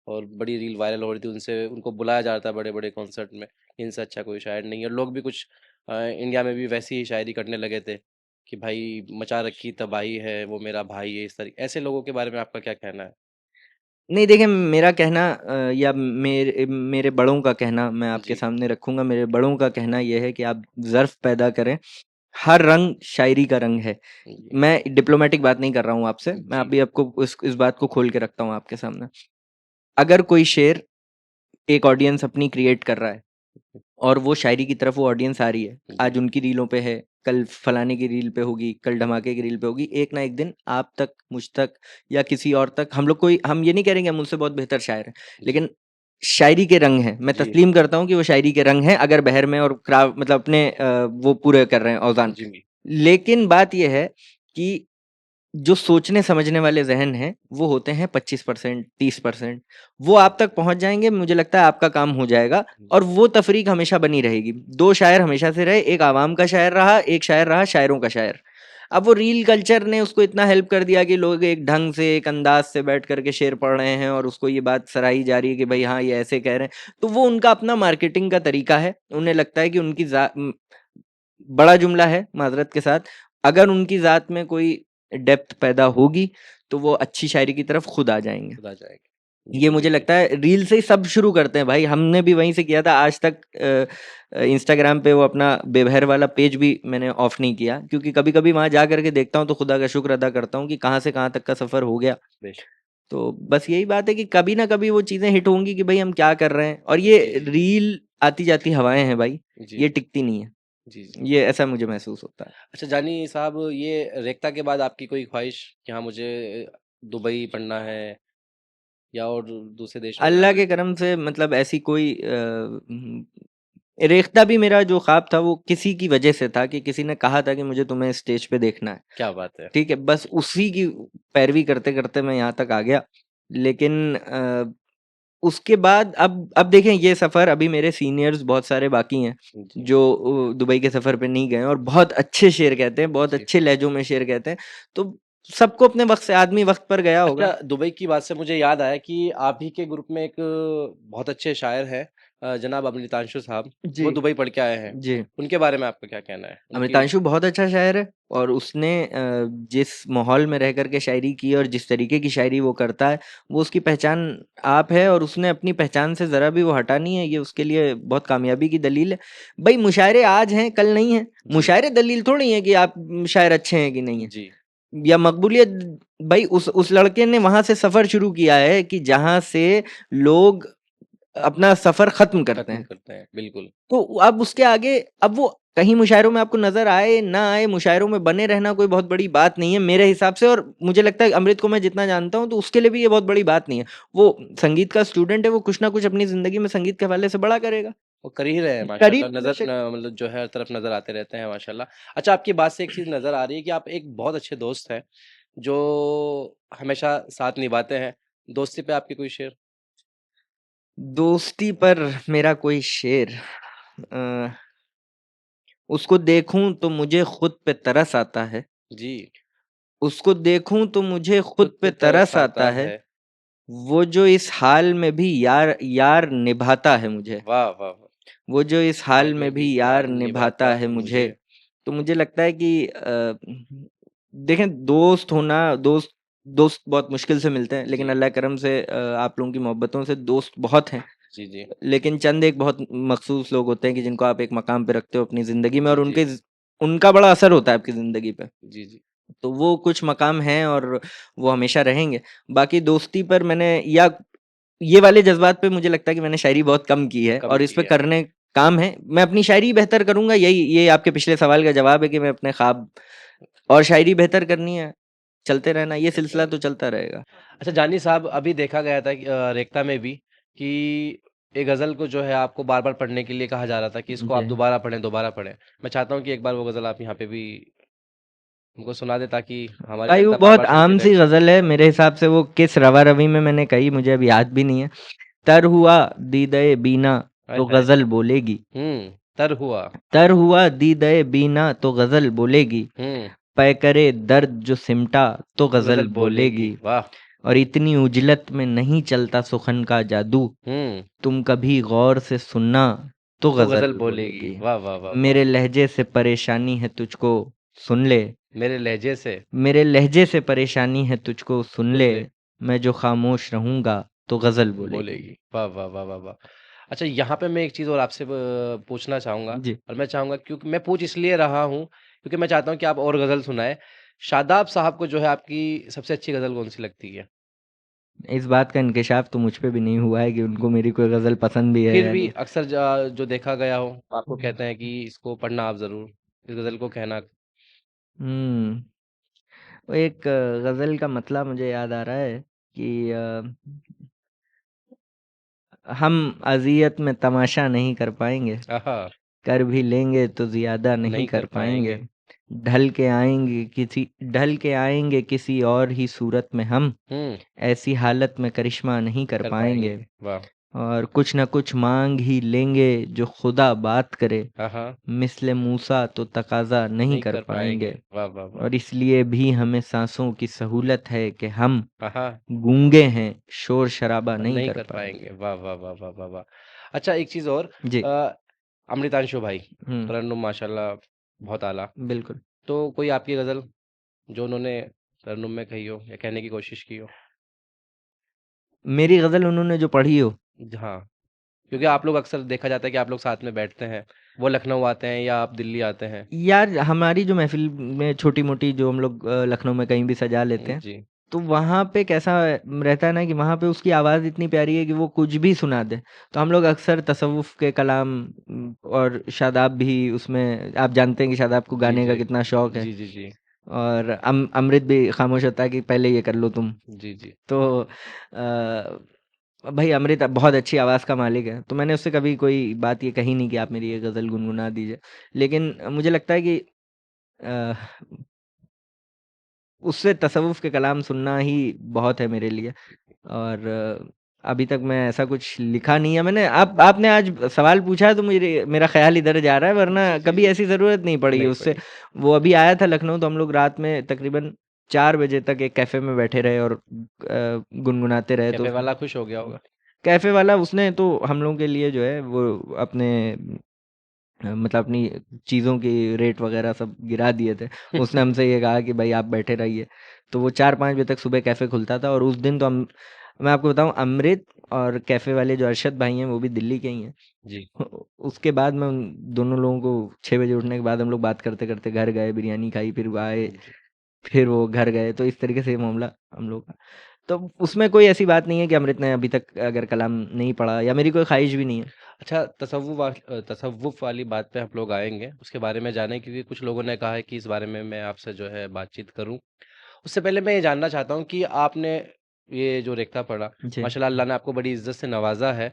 और बड़ी रील वायरल हो रही थी, उनसे उनको बुलाया जा रहा था बड़े-बड़े कॉन्सर्ट में, इनसे अच्छा कोई शायर नहीं है। लोग भी कुछ इंडिया में भी वैसी ही शायरी करने लगे थे कि भाई मचा रखी तबाही है, वो मेरा भाई है, इस तरह ऐसे लोगों के बारे में आपका क्या कहना है?
नहीं देखिए मेरा कहना या मेरे मेरे बड़ों का कहना मैं आपके
जी,
सामने रखूँगा। मेरे बड़ों का कहना ये है कि आप ज़र्फ़ पैदा करें, हर रंग शायरी का रंग है।
जी,
मैं डिप्लोमैटिक बात नहीं कर रहा हूँ आपसे, मैं
जी,
अभी आपको इस बात को खोल के रखता हूँ आपके सामने। अगर कोई शेर एक ऑडियंस अपनी क्रिएट कर रहा है, और वो शायरी की तरफ वो ऑडियंस आ रही है।
जी,
आज उनकी रीलों पे है, कल फलाने की रील पे होगी, कल धमाके की रील पे होगी। एक ना एक दिन आप तक, मुझ तक या किसी और तक हम ये नहीं कह रहे कि हम उनसे बहुत बेहतर शायर हैं,
जी,
लेकिन शायरी के रंग हैं। मैं
जी,
तस्लीम करता हूँ कि वो शायरी के रंग हैं, अगर बहर में और मतलब अपने वो पूरे कर रहे हैं औज़ान।
जी,
लेकिन बात ये है कि जो सोचने समझने वाले ज़हन हैं, वो होते हैं 25%, 30%। वो आप तक पहुँच जाएँगे, मुझे लगता है आपका काम हो जाएगा
जी,
और वो तफ़रीक हमेशा बनी रहेगी। 2 शायर हमेशा से रहे, एक आवाम का शायर रहा, एक शायर रहा शायरों का शायर। अब वो रील कल्चर ने उसको इतना हेल्प कर दिया कि लोग एक ढंग से, एक अंदाज़ से बैठ कर के शेर पढ़ रहे हैं और उसको ये बात सराही जा रही है कि भई हाँ, ये ऐसे कह रहे हैं। तो वो उनका अपना मार्केटिंग का तरीका है। उन्हें लगता है कि बड़ा जुमला है माज़रत के साथ, अगर उनकी ज़ात में कोई डेप्थ पैदा होगी, तो वो अच्छी शायरी की तरफ खुद आ जाएँगे।
खुद आ जाएँगे।
ये
जी,
मुझे
बिल्कुल।
लगता है रील से ही सब शुरू करते हैं भाई, हमने भी वहीं से किया था। आज तक इंस्टाग्राम पे वो अपना बेबहर वाला पेज भी मैंने ऑफ नहीं किया, क्योंकि कभी-कभी वहाँ जा कर के देखता हूँ तो खुदा का शुक्र अदा करता हूँ कि कहाँ से कहाँ तक का सफ़र हो गया।
बेशक।
तो बस यही बात है कि कभी ना कभी वो चीज़ें हिट होंगी कि भई हम क्या कर रहे हैं, और ये
जी, जी,
रील आती-जाती हवाएँ हैं भाई,
जी,
ये टिकती नहीं है।
जी, जी।
ये ऐसा मुझे महसूस होता है।
अच्छा जानी साहब ये रेख्ता के बाद आपकी कोई ख़्वाहिश कि हाँ, मुझे दुबई पढ़ना है या और दूसरे देशों में?
अल्लाह के करम से मतलब ऐसी कोई रेख्ता भी मेरा जो ख्वाब था वो किसी की वजह से था कि किसी ने कहा था कि मुझे तुम्हें स्टेज पे देखना है।
क्या बात है!
ठीक है, बस उसी की पैरवी करते-करते मैं यहाँ तक आ गया। लेकिन उसके बाद अब देखें, ये सफ़र अभी मेरे सीनियर्स बहुत सारे बाकी हैं,
जी,
जो दुबई के सफ़र पे नहीं गए हैं और बहुत अच्छे शेर कहते हैं, बहुत
जी।
अच्छे लहज़ों में शेर कहते हैं। तो सबको अपने वक़्त से आदमी वक़्त पर गया
अच्छा
होगा।
दुबई की बात से मुझे याद आया कि आप ही के ग्रुप में एक बहुत अच्छे शायर हैं जनाब अमृतांशु साहब,
जी,
वो दुबई पढ़ के आए हैं।
जी।
उनके बारे में आपका क्या कहना है? उनकी
अमितांशु बहुत अच्छा शायर है और उसने जिस माहौल में रह कर के शायरी की और जिस तरीके की शायरी वो करता है, वो उसकी पहचान आप है और उसने अपनी पहचान से ज़रा भी वो हटा नहीं है, ये उसके लिए बहुत कामयाबी की दलील है। भई मुशायरे आज हैं, कल नहीं हैं।
जी,
मुशायरे दलील थोड़ी है कि आप शायर अच्छे हैं कि नहीं हैं।
जी,
या मकबूलियत, भई उस लड़के ने वहाँ से सफ़र शुरू किया है कि जहाँ से लोग अपना सफ़र ख़त्म करते
खत्म
हैं।
करते हैं, बिल्कुल।
तो अब उसके आगे, अब वो कहीं मुशायरों में आपको नज़र आए, ना आए, मुशायरों में बने रहना कोई बहुत बड़ी बात नहीं है मेरे हिसाब से, और मुझे लगता है अमृत को मैं जितना जानता हूँ, तो उसके लिए भी ये बहुत बड़ी बात नहीं है। वो संगीत का स्टूडेंट है, वो कुछ ना कुछ अपनी ज़िंदगी में संगीत के हवाले से बड़ा करेगा।
वो कर ही रहे हैं माशाल्लाह
करीब
नज़र
बेशक।
मतलब जो है हर तरफ नज़र आते रहते हैं माशाल्लाह। अच्छा आपकी बात से एक चीज़ नज़र आ रही है कि आप एक बहुत अच्छे दोस्त हैं, जो हमेशा साथ निभाते हैं। दोस्ती पे आपके कोई शेर?
दोस्ती पर मेरा कोई शेर, अ, उसको देखूँ तो मुझे खुद पे तरस आता है,
जी,
उसको देखूँ तो मुझे खुद
खुद
पे
पे तरस
तरस आता
आता
है,
है।
वो जो इस हाल में भी यार यार निभाता है मुझे।
वाह, वाह, वाह!
वो जो इस हाल
हाल
में
में भी
भी यार
यार
निभाता
निभाता
है
है
मुझे।
मुझे।
तो मुझे लगता है कि देखें, दोस्त होना, दोस्त दोस्त बहुत मुश्किल से मिलते हैं, लेकिन
जी,
अल्लाह करम से आप लोगों की मोहब्बतों से दोस्त बहुत हैं।
जी, जी।
लेकिन चंद एक बहुत मखसूस लोग होते हैं कि जिनको आप एक मकाम पे रखते हो अपनी ज़िंदगी में, और
जी, जी।
उनका बड़ा असर होता है आपकी ज़िंदगी पे।
जी, जी।
तो वो कुछ मकाम हैं और वो हमेशा रहेंगे। बाकी दोस्ती पर मैंने, या ये वाले जज़्बात पे मुझे लगता है कि मैंने शायरी बहुत कम की है
कम
और इस पे
किया।
करने काम है। मैं अपनी शायरी बेहतर करूँगा, यही ये आपके पिछले सवाल का जवाब है कि मैं अपने ख्वाब और शायरी बेहतर करनी है, चलते रहना, ये
चलते
सिलसिला तो
रहना।
चलता रहेगा।
अच्छा जानी साहब अभी देखा गया था कि रेख्ता में भी कि एक गज़ल को जो है आपको बार-बार पढ़ने के लिए कहा जा रहा था कि इसको आप
जी।
दोबारा पढ़ें, दोबारा पढ़ें। मैं चाहता हूँ कि एक बार वो गज़ल आप यहाँ पे भी हमको सुना दें ताकि हमारी
भाई वो
जनता
बहुत
बार-बार सुनती
आम
रहे।
सी गज़ल है, मेरे हिसाब से वो किस रवा-रवी में मैंने कही मुझे अभी याद भी नहीं है। तर हुआ दीदे बीना
हाय,
तो
हाय!
गज़ल बोलेगी,
तर हुआ।
तर हुआ दीदे बीना तो गज़ल बोलेगी,
हुँ,
पैकरे दर्द जो सिमटा तो
तो
गज़ल
गज़ल बोलेगी।
बोलेगी,
वाह!
और इतनी उजलत में नहीं चलता सुखन का जादू,
हुँ,
तुम कभी गौर से सुनना तो
तो
गज़ल
गज़ल बोलेगी।
बोलेगी।
वाह, वाह, वाह, वाह!
मेरे लहजे से परेशानी है तुझको सुन ले,
मेरे लहजे से
मेरे लहजे से परेशानी है तुझको सुन
सुन
ले,
ले
मैं जो खामोश रहूँगा तो गज़ल बोलेगी।
बोलेगी। वाह, वाह, वाह, वाह, वाह! अच्छा यहाँ पे मैं एक चीज़ और आपसे पूछना चाहूँगा
जी।
और मैं चाहूँगा क्योंकि मैं पूछ इसलिए रहा हूँ क्योंकि मैं चाहता हूँ कि आप और गज़ल सुनाएँ। शादाब साहब को जो है आपकी सबसे अच्छी गज़ल कौन-सी लगती है?
इस बात का इंकशाफ तो मुझ पे भी नहीं हुआ है कि उनको मेरी कोई गज़ल पसंद भी है
फिर
या
भी
नहीं।
अक्सर जो देखा गया हो, आपको कहते हैं कि इसको पढ़ना आप ज़रूर, इस गज़ल को कहना।
हुँ। वो एक गज़ल का मतला मुझे याद आ रहा है कि हम अज़ियत में तमाशा नहीं कर पाएँगे,
आहा!
कर भी लेंगे तो ज़ियादा नहीं
नहीं कर
कर पाएँगे।
पाएँगे।
ढल के आएँगे किसी और ही सूरत में हम,
हुँ,
ऐसी हालत में करिश्मा नहीं कर
कर पाएँगे।
पाएँगे।
वाह!
और कुछ न कुछ माँग ही लेंगे जो खुदा बात करे,
हाँ, हाँ,
मिस्ल मूसा तो तकाज़ा नहीं
नहीं
कर
कर
पाएँगे।
पाएँगे। वाह, वाह, वाह!
और इसलिए भी हमें साँसों की सहूलत है कि हम
हाँ, हाँ,
गूँगे हैं, शोर-शराबा नहीं
नहीं
कर
कर
पाएँगे।
पाएँगे। वाह, वाह, वाह, वाह, वाह, वाह! अच्छा, एक चीज़ और,
जी।
अमृतांशु भाई,
हुँ,
तरन्नुम माशाल्लाह बहुत आला।
बिल्कुल।
तो कोई आपकी गज़ल जो उन्होंने तरन्नुम में कही हो या कहने की कोशिश की हो?
मेरी ग़ज़ल उन्होंने जो पढ़ी हो,
हाँ, क्योंकि आप लोग अक्सर देखा जाता है कि आप लोग साथ में बैठते हैं। वो लखनऊ आते हैं या आप दिल्ली आते हैं।
यार हमारी जो महफ़िल में छोटी-मोटी जो हम लोग लखनऊ में कहीं भी सजा लेते हैं,
जी,
तो वहाँ पे कैसा रहता है ना कि वहाँ पे उसकी आवाज़ इतनी प्यारी है कि वो कुछ भी सुना दे। तो हम लोग अक्सर तसव्वुफ़ के कलाम और शादाब भी उसमें आप जानते हैं कि शादाब को
जी,
गाने का
जी।
कितना शौक है।
जी, जी, जी।
और अमृत भी खामोश होता है कि पहले ये कर लो तुम।
जी, जी।
तो भाई अमृत बहुत अच्छी आवाज़ का मालिक है, तो मैंने उससे कभी कोई बात ये कही नहीं कि आप मेरी ये गज़ल गुनगुना दीजिए। लेकिन मुझे लगता है कि अ, उससे तसव्वुफ़ के कलाम सुनना ही बहुत है मेरे लिए। और अभी तक मैं ऐसा कुछ लिखा नहीं है मैंने। आप आपने आज सवाल पूछा है तो मुझे मेरा ख़्याल इधर जा रहा है, वरना
जी, जी,
कभी
जी।
ऐसी ज़रूरत नहीं पड़ी है
नहीं
उससे।
पड़ी।
वो अभी आया था लखनऊ तो हम लोग रात में तकरीबन 4 बजे तक एक कैफ़े में बैठे रहे और गुनगुनाते रहे तो
कैफ़े वाला खुश हो गया होगा।
कैफ़े वाला उसने तो हम लोगों के लिए जो है वो अपने मतलब अपनी चीज़ों की रेट वग़ैरह सब गिरा दिए थे। उसने हमसे ये कहा कि भाई आप बैठे रहिए। तो वो 4-5 बजे तक सुबह कैफ़े खुलता था और उस दिन तो मैं आपको बताऊँ अमृत और कैफ़े वाले जो अरशद भाई हैं वो भी दिल्ली के ही हैं।
जी।
उसके बाद मैं उन दोनों लोगों को 6 बजे उठने के बाद हम लोग बात करते-करते घर गए, बिरयानी खाई, फिर वो आए,
जी।
फिर वो घर गए। तो इस तरीके से ये मामला हम लोग का। तो उसमें कोई ऐसी बात नहीं है कि अमृत ने अभी तक अगर कलाम नहीं पढ़ा या मेरी कोई ख़्वाहिश भी नहीं है।
अच्छा, तसव्वुफ़ वाली बात पे हम लोग आएँगे, उसके बारे में जानें क्योंकि कुछ लोगों ने कहा है कि इस बारे में मैं आपसे जो है बातचीत करूँ। उससे पहले मैं ये जानना चाहता हूँ कि आपने ये जो रेख्ता पढ़ा,
जी।
माशाल्लाह अल्लाह ने आपको बड़ी इज़्ज़त से नवाज़ा है,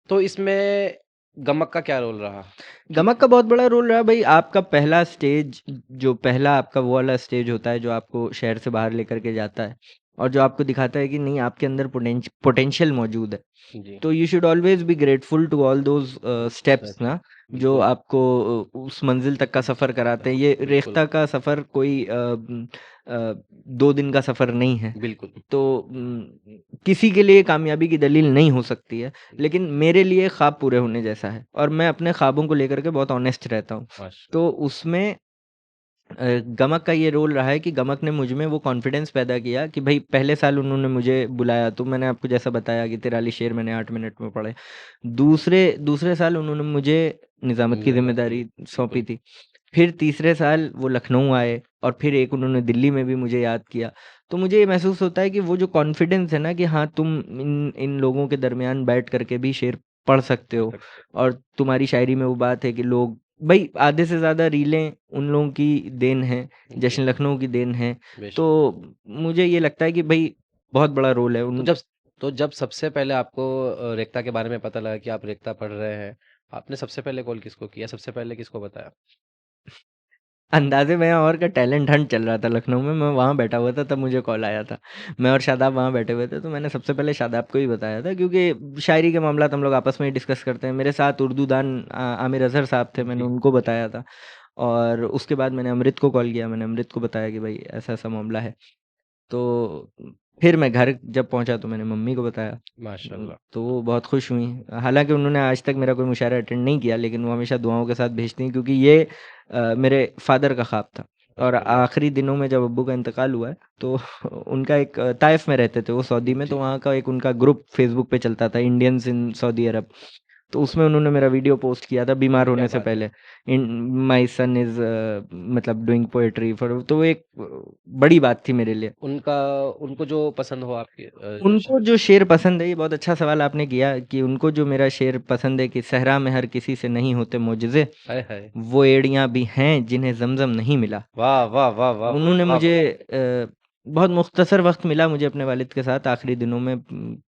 तो इसमें गमक का क्या रोल रहा?
गमक
क्योंकि
का बहुत बड़ा रोल रहा है भाई। आपका पहला स्टेज जो पहला आपका वो वाला स्टेज होता है जो आपको शहर से बाहर लेकर के जाता है और जो आपको दिखाता है कि नहीं आपके अंदर पोटेंशियल मौजूद है।
जी,
तो you should always be grateful to all those steps
such
ना जो
बिल्कुल,
आपको उस मंजिल तक का सफ़र कराते हैं। ये
बिल्कुल,
रेख्ता का सफ़र कोई 2 दिन का सफ़र नहीं है।
बिल्कुल।
तो किसी के लिए कामयाबी की दलील नहीं हो सकती है, लेकिन मेरे लिए ख्वाब पूरे होने जैसा है और मैं अपने ख्वाबों को लेकर के बहुत ऑनेस्ट रहता हूँ। तो
माशाल्लाह।
उसमें गमक का ये रोल रहा है कि गमक ने मुझ में वो कॉन्फिडेंस पैदा किया कि भई पहले साल उन्होंने मुझे बुलाया तो मैंने आपको जैसा बताया कि 43 शेर मैंने 8 मिनट में पढ़े। दूसरे दूसरे साल उन्होंने मुझे निज़ामत की
निज़ामत की
ज़िम्मेदारी सौंपी
बिल्कुल,
थी। फिर तीसरे साल वो लखनऊ आए और फिर एक उन्होंने दिल्ली में भी मुझे याद किया। तो मुझे ये महसूस होता है कि वो जो कॉन्फिडेंस है ना कि हाँ, तुम इन इन लोगों के दरमियान बैठ कर के भी शेर पढ़ सकते
पढ़
हो
सकते हैं।
और तुम्हारी शायरी में वो बात है कि लोग भई आधे से ज़्यादा रीलें उन लोगों की देन है,
जी,
जश्न लखनऊ की देन है।
बेशक।
तो मुझे ये लगता है कि भई बहुत बड़ा रोल है
तो
उन
जब तो जब सबसे पहले आपको रेख्ता के बारे में पता लगा कि आप रेख्ता पढ़ रहे हैं, आपने सबसे पहले कॉल किसको किया? सबसे पहले किसको बताया?
अंदाज़े बयाँ और का टैलेंट हंट चल रहा था लखनऊ में, मैं वहाँ बैठा हुआ था तब मुझे कॉल आया था। मैं और शादाब वहाँ बैठे हुए थे तो मैंने सबसे पहले शादाब को ही बताया था क्योंकि शायरी के मामलात हम लोग आपस में ही डिस्कस करते हैं। मेरे साथ उर्दू दान आमिर अज़हर साहब थे, मैंने
जी,
उनको बताया था और उसके बाद मैंने अमृत को कॉल किया, मैंने अमृत को बताया कि भाई ऐसा-ऐसा मामला है। तो फिर मैं घर जब पहुँचा तो मैंने मम्मी को बताया।
माशाल्लाह।
तो वो बहुत खुश हुईं। हालाँकि उन्होंने आज तक मेरा कोई मुशायरा अटेंड नहीं किया लेकिन वो हमेशा दुआओं के साथ भेजती हैं क्योंकि ये मेरे फ़ादर का ख़्वाब था। और
माशाल्लाह।
आखिरी दिनों में जब अब्बू का इंतकाल हुआ है तो उनका एक ताइफ़ में रहते थे वो सऊदी में, तो
जी,
वहाँ का एक उनका ग्रुप फ़ेसबुक पे चलता था इंडियंस इन सऊदी अरब। तो उसमें उन्होंने मेरा वीडियो पोस्ट किया था बीमार
क्या
होने से
बात है!
पहले। इन माय सन इज़ मतलब डूइंग पोएट्री फॉर, तो वो एक बड़ी बात थी मेरे लिए।
उनका उनको जो पसंद हो आपके जो श
उनको जो शेर पसंद है, ये बहुत अच्छा सवाल आपने किया कि उनको जो मेरा शेर पसंद है कि सहरा में हर किसी से नहीं होते मोजज़े,
हाय, हाय!
वो एड़ियाँ भी हैं जिन्हें ज़मज़म नहीं मिला।
वाह, वाह, वाह, वाह!
उन्होंने
वाह!
मुझे बहुत मुख्तसर वक़्त मिला मुझे अपने वालिद के साथ आखिरी दिनों में,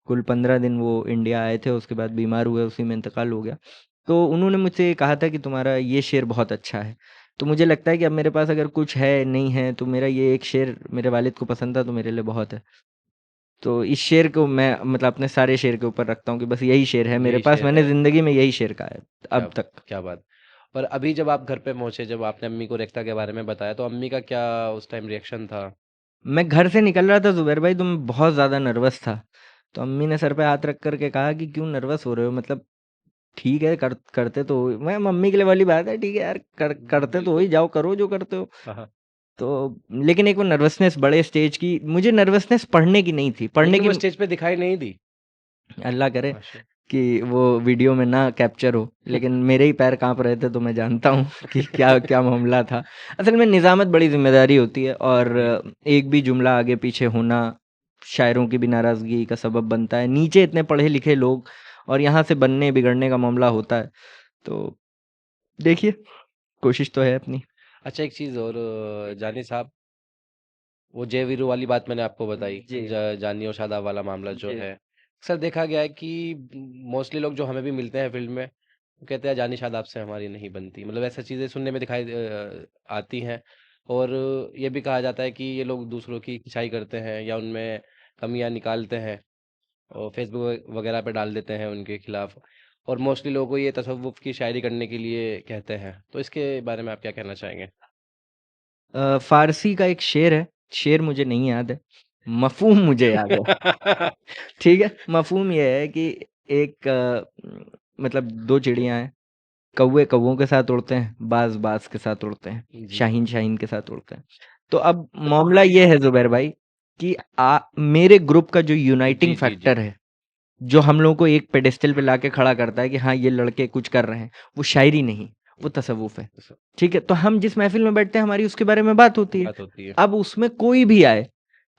कुल 15 दिन वो इंडिया आए थे, उसके बाद बीमार हुए, उसी में इंतकाल हो गया। तो उन्होंने मुझसे ये कहा था कि तुम्हारा ये शेर बहुत अच्छा है। तो मुझे लगता है कि अब मेरे पास अगर कुछ है, नहीं है, तो मेरा ये एक शेर मेरे वालिद को पसंद था, तो मेरे लिए बहुत है। तो इस शेर को मैं मतलब अपने सारे शेर के ऊपर रखता हूँ कि बस यही शेर है मेरे
यही
पास,
शेर
मैंने
है।
ज़िंदगी में यही शेर कहा है
क्या
अब तक।
क्या बात! और अभी जब आप घर पे पहुँचे, जब आपने अम्मी को रेख्ता के बारे में बताया, तो अम्मी का क्या उस टाइम रिएक्शन था?
मैं घर से निकल रहा था ज़ुबैर भाई, तो मैं बहुत ज़्यादा नर्वस था। तो अम्मी ने सर पे हाथ रख कर के कहा कि क्यों नर्वस हो रहे हो? मतलब ठीक है, करते तो हो, मैं मम्मी के लिए वाली बात है, ठीक है यार, करते तो हो ही,
बिल्कुल।
जाओ करो जो करते हो।
हाँ, हाँ।
तो लेकिन एक वो नर्वसनेस बड़े स्टेज की, मुझे नर्वसनेस पढ़ने की नहीं थी, पढ़ने
लेकिन
की
वो स्टेज पे दिखाई नहीं दी।
अल्लाह करे
माशा
कि वो वीडियो में ना कैप्चर हो, लेकिन मेरे ही पैर काँप रहे थे, तो मैं जानता हूँ कि क्या क्या मामला था। असल में निज़ामत बड़ी ज़िम्मेदारी होती है, और
जी।
एक भी जुमला आगे पीछे होना शायरों की भी नाराज़गी का सबब बनता है। नीचे इतने पढ़े लिखे लोग, और यहाँ से बनने बिगड़ने का मामला होता है। तो देखिए, कोशिश तो है अपनी।
अच्छा, एक चीज़ और जानी साहब, वो जय वीरू वाली बात मैंने आपको बताई,
जी,
जानी और शादाब वाला मामला जो
जी।
है, अक्सर देखा गया है कि मोस्टली लोग जो हमें भी मिलते हैं फील्ड में, वो कहते हैं जानी शादाब से हमारी नहीं बनती। मतलब ऐसी चीज़ें सुनने में आती हैं, और ये भी कहा जाता है कि ये लोग दूसरों की खिंचाई करते हैं या उनमें कमियां निकालते हैं और फेसबुक वगैरह पे डाल देते हैं उनके खिलाफ, और मोस्टली लोगों को ये तसव्वुफ की शायरी करने के लिए कहते हैं। तो इसके बारे में आप क्या कहना चाहेंगे?
फ़ारसी का एक शेर है, शेर मुझे नहीं याद है, मफ़हूम मुझे याद है। ठीक है? मफ़हूम ये है कि एक मतलब 2 चिड़ियाँ हैं, कौवे कौवों के साथ उड़ते हैं, बाज़ बाज़ के साथ उड़ते हैं,
जी,
शाहीन शाहीन के साथ उड़ते हैं। तो अब मामला ये है ज़ुबैर भाई कि मेरे ग्रुप का जो
जी,
यूनाइटिंग
जी, जी।
फैक्टर है, जो हम लोगों को एक पेडेस्टल पे लाके खड़ा करता है कि हाँ, ये लड़के कुछ कर रहे हैं, वो शायरी नहीं, वो तसव्वुफ़ है।
स-
ठीक है? तो हम जिस महफ़िल में बैठते हैं, हमारी उसके बारे में बात होती है।
बात होती है।
अब उसमें कोई भी आए,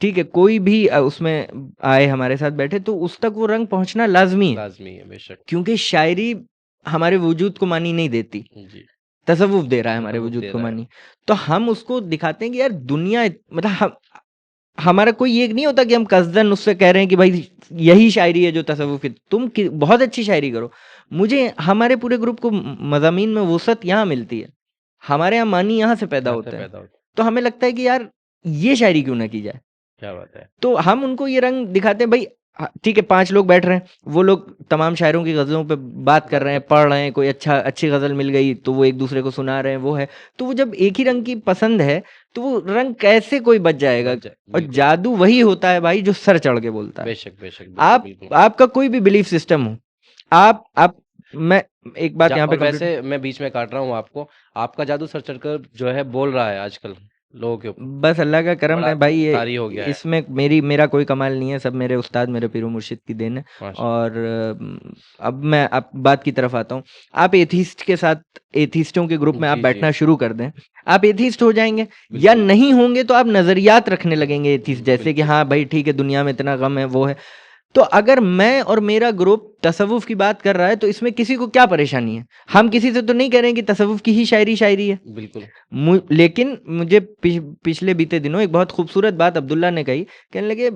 ठीक है? कोई भी उसमें आए हमारे साथ बैठे, तो उस तक वो रंग पहुँचना लाज़मी है,
लाजमी है, बेशक।
क्योंकि शायरी हमारे वजूद को मानी नहीं देती,
जी,
तसव्वुफ़ दे रहा है हमारे
तसव्वुफ
वजूद
दे
को
रहा है।
मानी। तो हम उसको दिखाते हैं कि यार दुनिया मतलब हमारा कोई ये नहीं होता कि हम कसदन उससे कह रहे हैं कि भाई यही शायरी है जो तसव्वुफ़ की, तुम बहुत अच्छी शायरी करो। मुझे हमारे पूरे ग्रुप को मज़ामीन में वुसअत यहाँ मिलती है, हमारे यहाँ मानी यहाँ से पैदा
यहाँ से
होते हैं।
पैदा होता है।
तो हमें लगता है कि यार ये शायरी क्यों ना की जाए।
क्या बात है!
तो हम उनको ये रंग दिखाते हैं भाई, ठीक है, 5 लोग बैठ रहे हैं, वो लोग तमाम शायरों की ग़ज़लों पे बात कर
बात
रहे हैं,
करते
पढ़
हैं।
रहे हैं, कोई अच्छी ग़ज़ल मिल गई तो वो एक-दूसरे को सुना रहे हैं, वो है। तो वो जब एक ही रंग की पसंद है, तो वो रंग कैसे कोई बच जाएगा?
बच जाए,
और
बिल्कुल।
जादू वही होता है भाई जो सर चढ़ के बोलता है।
बेशक, बेशक, बिल्कुल, बिल्कुल।
आपका कोई भी बिलीफ सिस्टम हो, आप मैं एक बात
जा
यहाँ पे
और
कंप्लीट,
वैसे मैं बीच में काट रहा हूँ आपको, आपका जादू सर चढ़कर जो है बोल रहा है आजकल लोगों के ऊपर।
बस अल्लाह का करम
बड़ा
है भाई, ये
तारी हो गया है।
इसमें मेरा कोई कमाल नहीं है, सब मेरे उस्ताद, मेरे पीर ओ मुर्शिद की देन है।
माशाल्लाह।
और अब मैं अब बात की तरफ आता हूँ। आप एथिस्ट के साथ, एथिस्टों के ग्रुप में आप
जी, जी,
बैठना शुरू कर दें, आप एथिस्ट हो जाएँगे, या
बिल्कुल,
नहीं होंगे तो आप नज़रियात रखने लगेंगे एथिस्ट जैसे कि
बिल्कुल।
हाँ भाई ठीक है, दुनिया में इतना गम है, वो है। तो अगर मैं और मेरा ग्रुप तसव्वुफ़ की बात कर रहा है, तो इसमें किसी को क्या परेशानी है? हम किसी से तो नहीं कह रहे हैं कि तसव्वुफ़ की ही शायरी है।
बिल्कुल।
लेकिन मुझे पिछले बीते दिनों एक बहुत खूबसूरत बात अब्दुल्ला ने कही, कहने लगे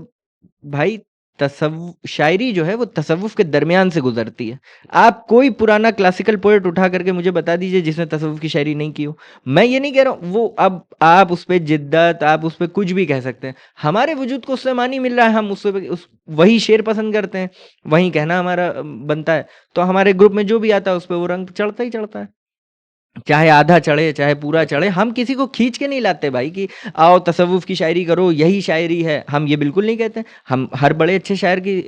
भाई शायरी जो है वो तसव्वुफ़ के दरमियान से गुज़रती है। आप कोई पुराना क्लासिकल पोएट उठा करके मुझे बता दीजिए जिसने तसव्वुफ़ की शायरी नहीं की हो। मैं ये नहीं कह रहा हूँ वो, अब आप उस पे जिद्दत, आप उस पे कुछ भी कह सकते हैं। हमारे वजूद को उससे मानी मिल रहा है, हम उससे उस वही शेर पसंद करते हैं, वही कहना हमारा बनता है। तो हमारे ग्रुप में जो भी आता है उस पे वो रंग चढ़ता ही चढ़ता है। चाहे आधा चढ़े, चाहे पूरा चढ़े, हम किसी को खींच के नहीं लाते भाई कि आओ तसव्वुफ़ की शायरी करो, यही शायरी है। हम ये बिल्कुल नहीं कहते। हम हर बड़े अच्छे शायर की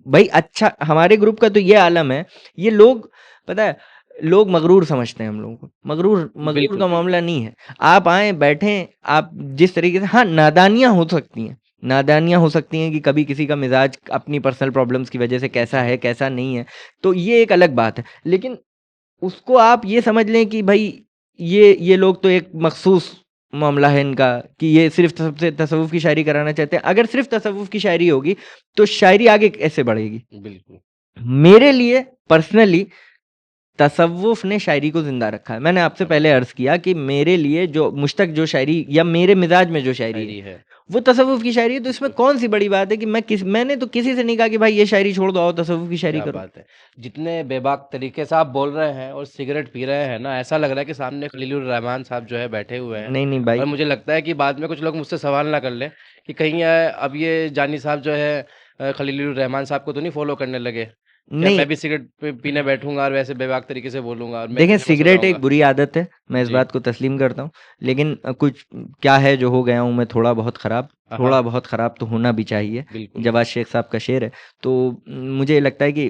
भाई अच्छा, हमारे ग्रुप का तो ये आलम है, ये लोग पता है, लोग मगरूर समझते हैं हम लोगों को। मगरूर मगरूर
बिल्कुल,
का
बिल्कुल।
मामला नहीं है। आप आएँ, बैठें, आप जिस तरीके से हाँ, नादानियाँ हो सकती हैं। नादानियाँ हो सकती हैं कि कभी किसी का मिज़ाज अपनी पर्सनल प्रॉब्लम्स की वजह से कैसा
जी।
है, कैसा नहीं है, तो ये एक अलग बात है। लेकिन उसको आप ये समझ लें कि भई ये लोग तो एक मख़सूस मामला है इनका कि ये सिर्फ़ सबसे तसव्वुफ़ की शायरी कराना चाहते हैं। अगर सिर्फ़ तसव्वुफ़ की शायरी होगी, तो शायरी आगे कैसे बढ़ेगी?
बिल्कुल।
मेरे लिए पर्सनली तसव्वुफ़ ने शायरी को ज़िंदा रखा है। मैंने आपसे
क्या बात
पहले
है!
अर्ज़ किया कि मेरे लिए जो मुझ तक जो शायरी या मेरे मिज़ाज में जो शायरी है,
शायरी है।
वो तसव्वुफ़ की शायरी है, तो इसमें
बिल्कुल।
कौन-सी बड़ी बात है कि मैंने तो किसी से नहीं कहा कि भाई ये शायरी छोड़ दो, आओ तसव्वुफ़ की शायरी
क्या
करो।
बात है! जितने बेबाक तरीके से आप बोल रहे हैं और सिगरेट पी रहे हैं ना, ऐसा लग रहा है कि सामने खलीलुर रहमान साहब जो है बैठे हुए हैं
नहीं, नहीं भाई।
और मुझे लगता है कि बाद में कुछ लोग मुझसे सवाल ना कर लें कि कहीं अब ये जानी साहब जो है खलीलुर रहमान साहब को तो नहीं फ़ॉलो करने लगे? क्या
नहीं
मैं भी सिगरेट पीने बैठूँगा और वैसे बेबाक तरीके से बोलूँगा और मैं भी
देखें
फ़ेमस हो
सिगरेट एक
जाऊँगा?
बुरी आदत है, मैं इस
जी।
बात को तस्लीम करता हूँ। लेकिन कुछ क्या है जो हो गया हूँ मैं
हाँ,
थोड़ा
हाँ।
बहुत ख़राब तो होना भी चाहिए।
बिल्कुल।
जवाद शेख साहब का शेर है। तो मुझे लगता है कि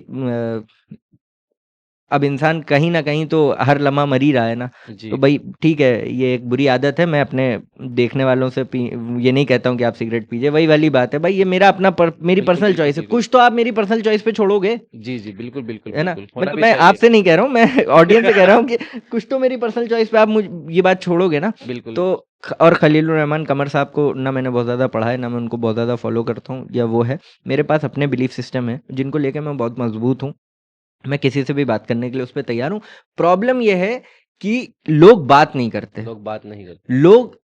अब इंसान कहीं न कहीं तो हर लम्हा मर ही रहा है ना, तो
जी।
भई ठीक है, ये एक बुरी आदत है, मैं अपने देखने वालों से ये नहीं कहता हूँ कि आप सिगरेट पीजिए, वही वाली बात है, भाई ये मेरा अपना मेरी
बिल्कुल,
पर्सनल
बिल्कुल,
चॉइस है,
बिल्कुल।
कुछ तो आप मेरी पर्सनल चॉइस पे छोड़ोगे,
जी, जी। बिल्कुल, बिल्कुल,
है ना?
बिल्कुल। होना
मतलब
भी
मैं
चाहिए।
आपसे नहीं कह रहा हूँ, मैं ऑडियंस से कह रहा हूँ कि कुछ तो मेरी पर्सनल चॉइस पे आप ये बात छोड़ोगे ना,
बिल्कुल।
तो और खलीलुर रहमान कमर साहब को ना मैंने बहुत ज़्यादा पढ़ा है, ना मैं उनको बहुत ज़्यादा फ़ॉलो करता हूँ या वो है। मेरे पास अपने बिलीफ सिस्टम है, जिनको लेके मैं बहुत मज़बूत हूँ। मैं किसी से भी बात करने के लिए उस पे तैयार हूँ। प्रॉब्लम ये है कि लोग बात नहीं करते।
लोग बात नहीं करते।
लोग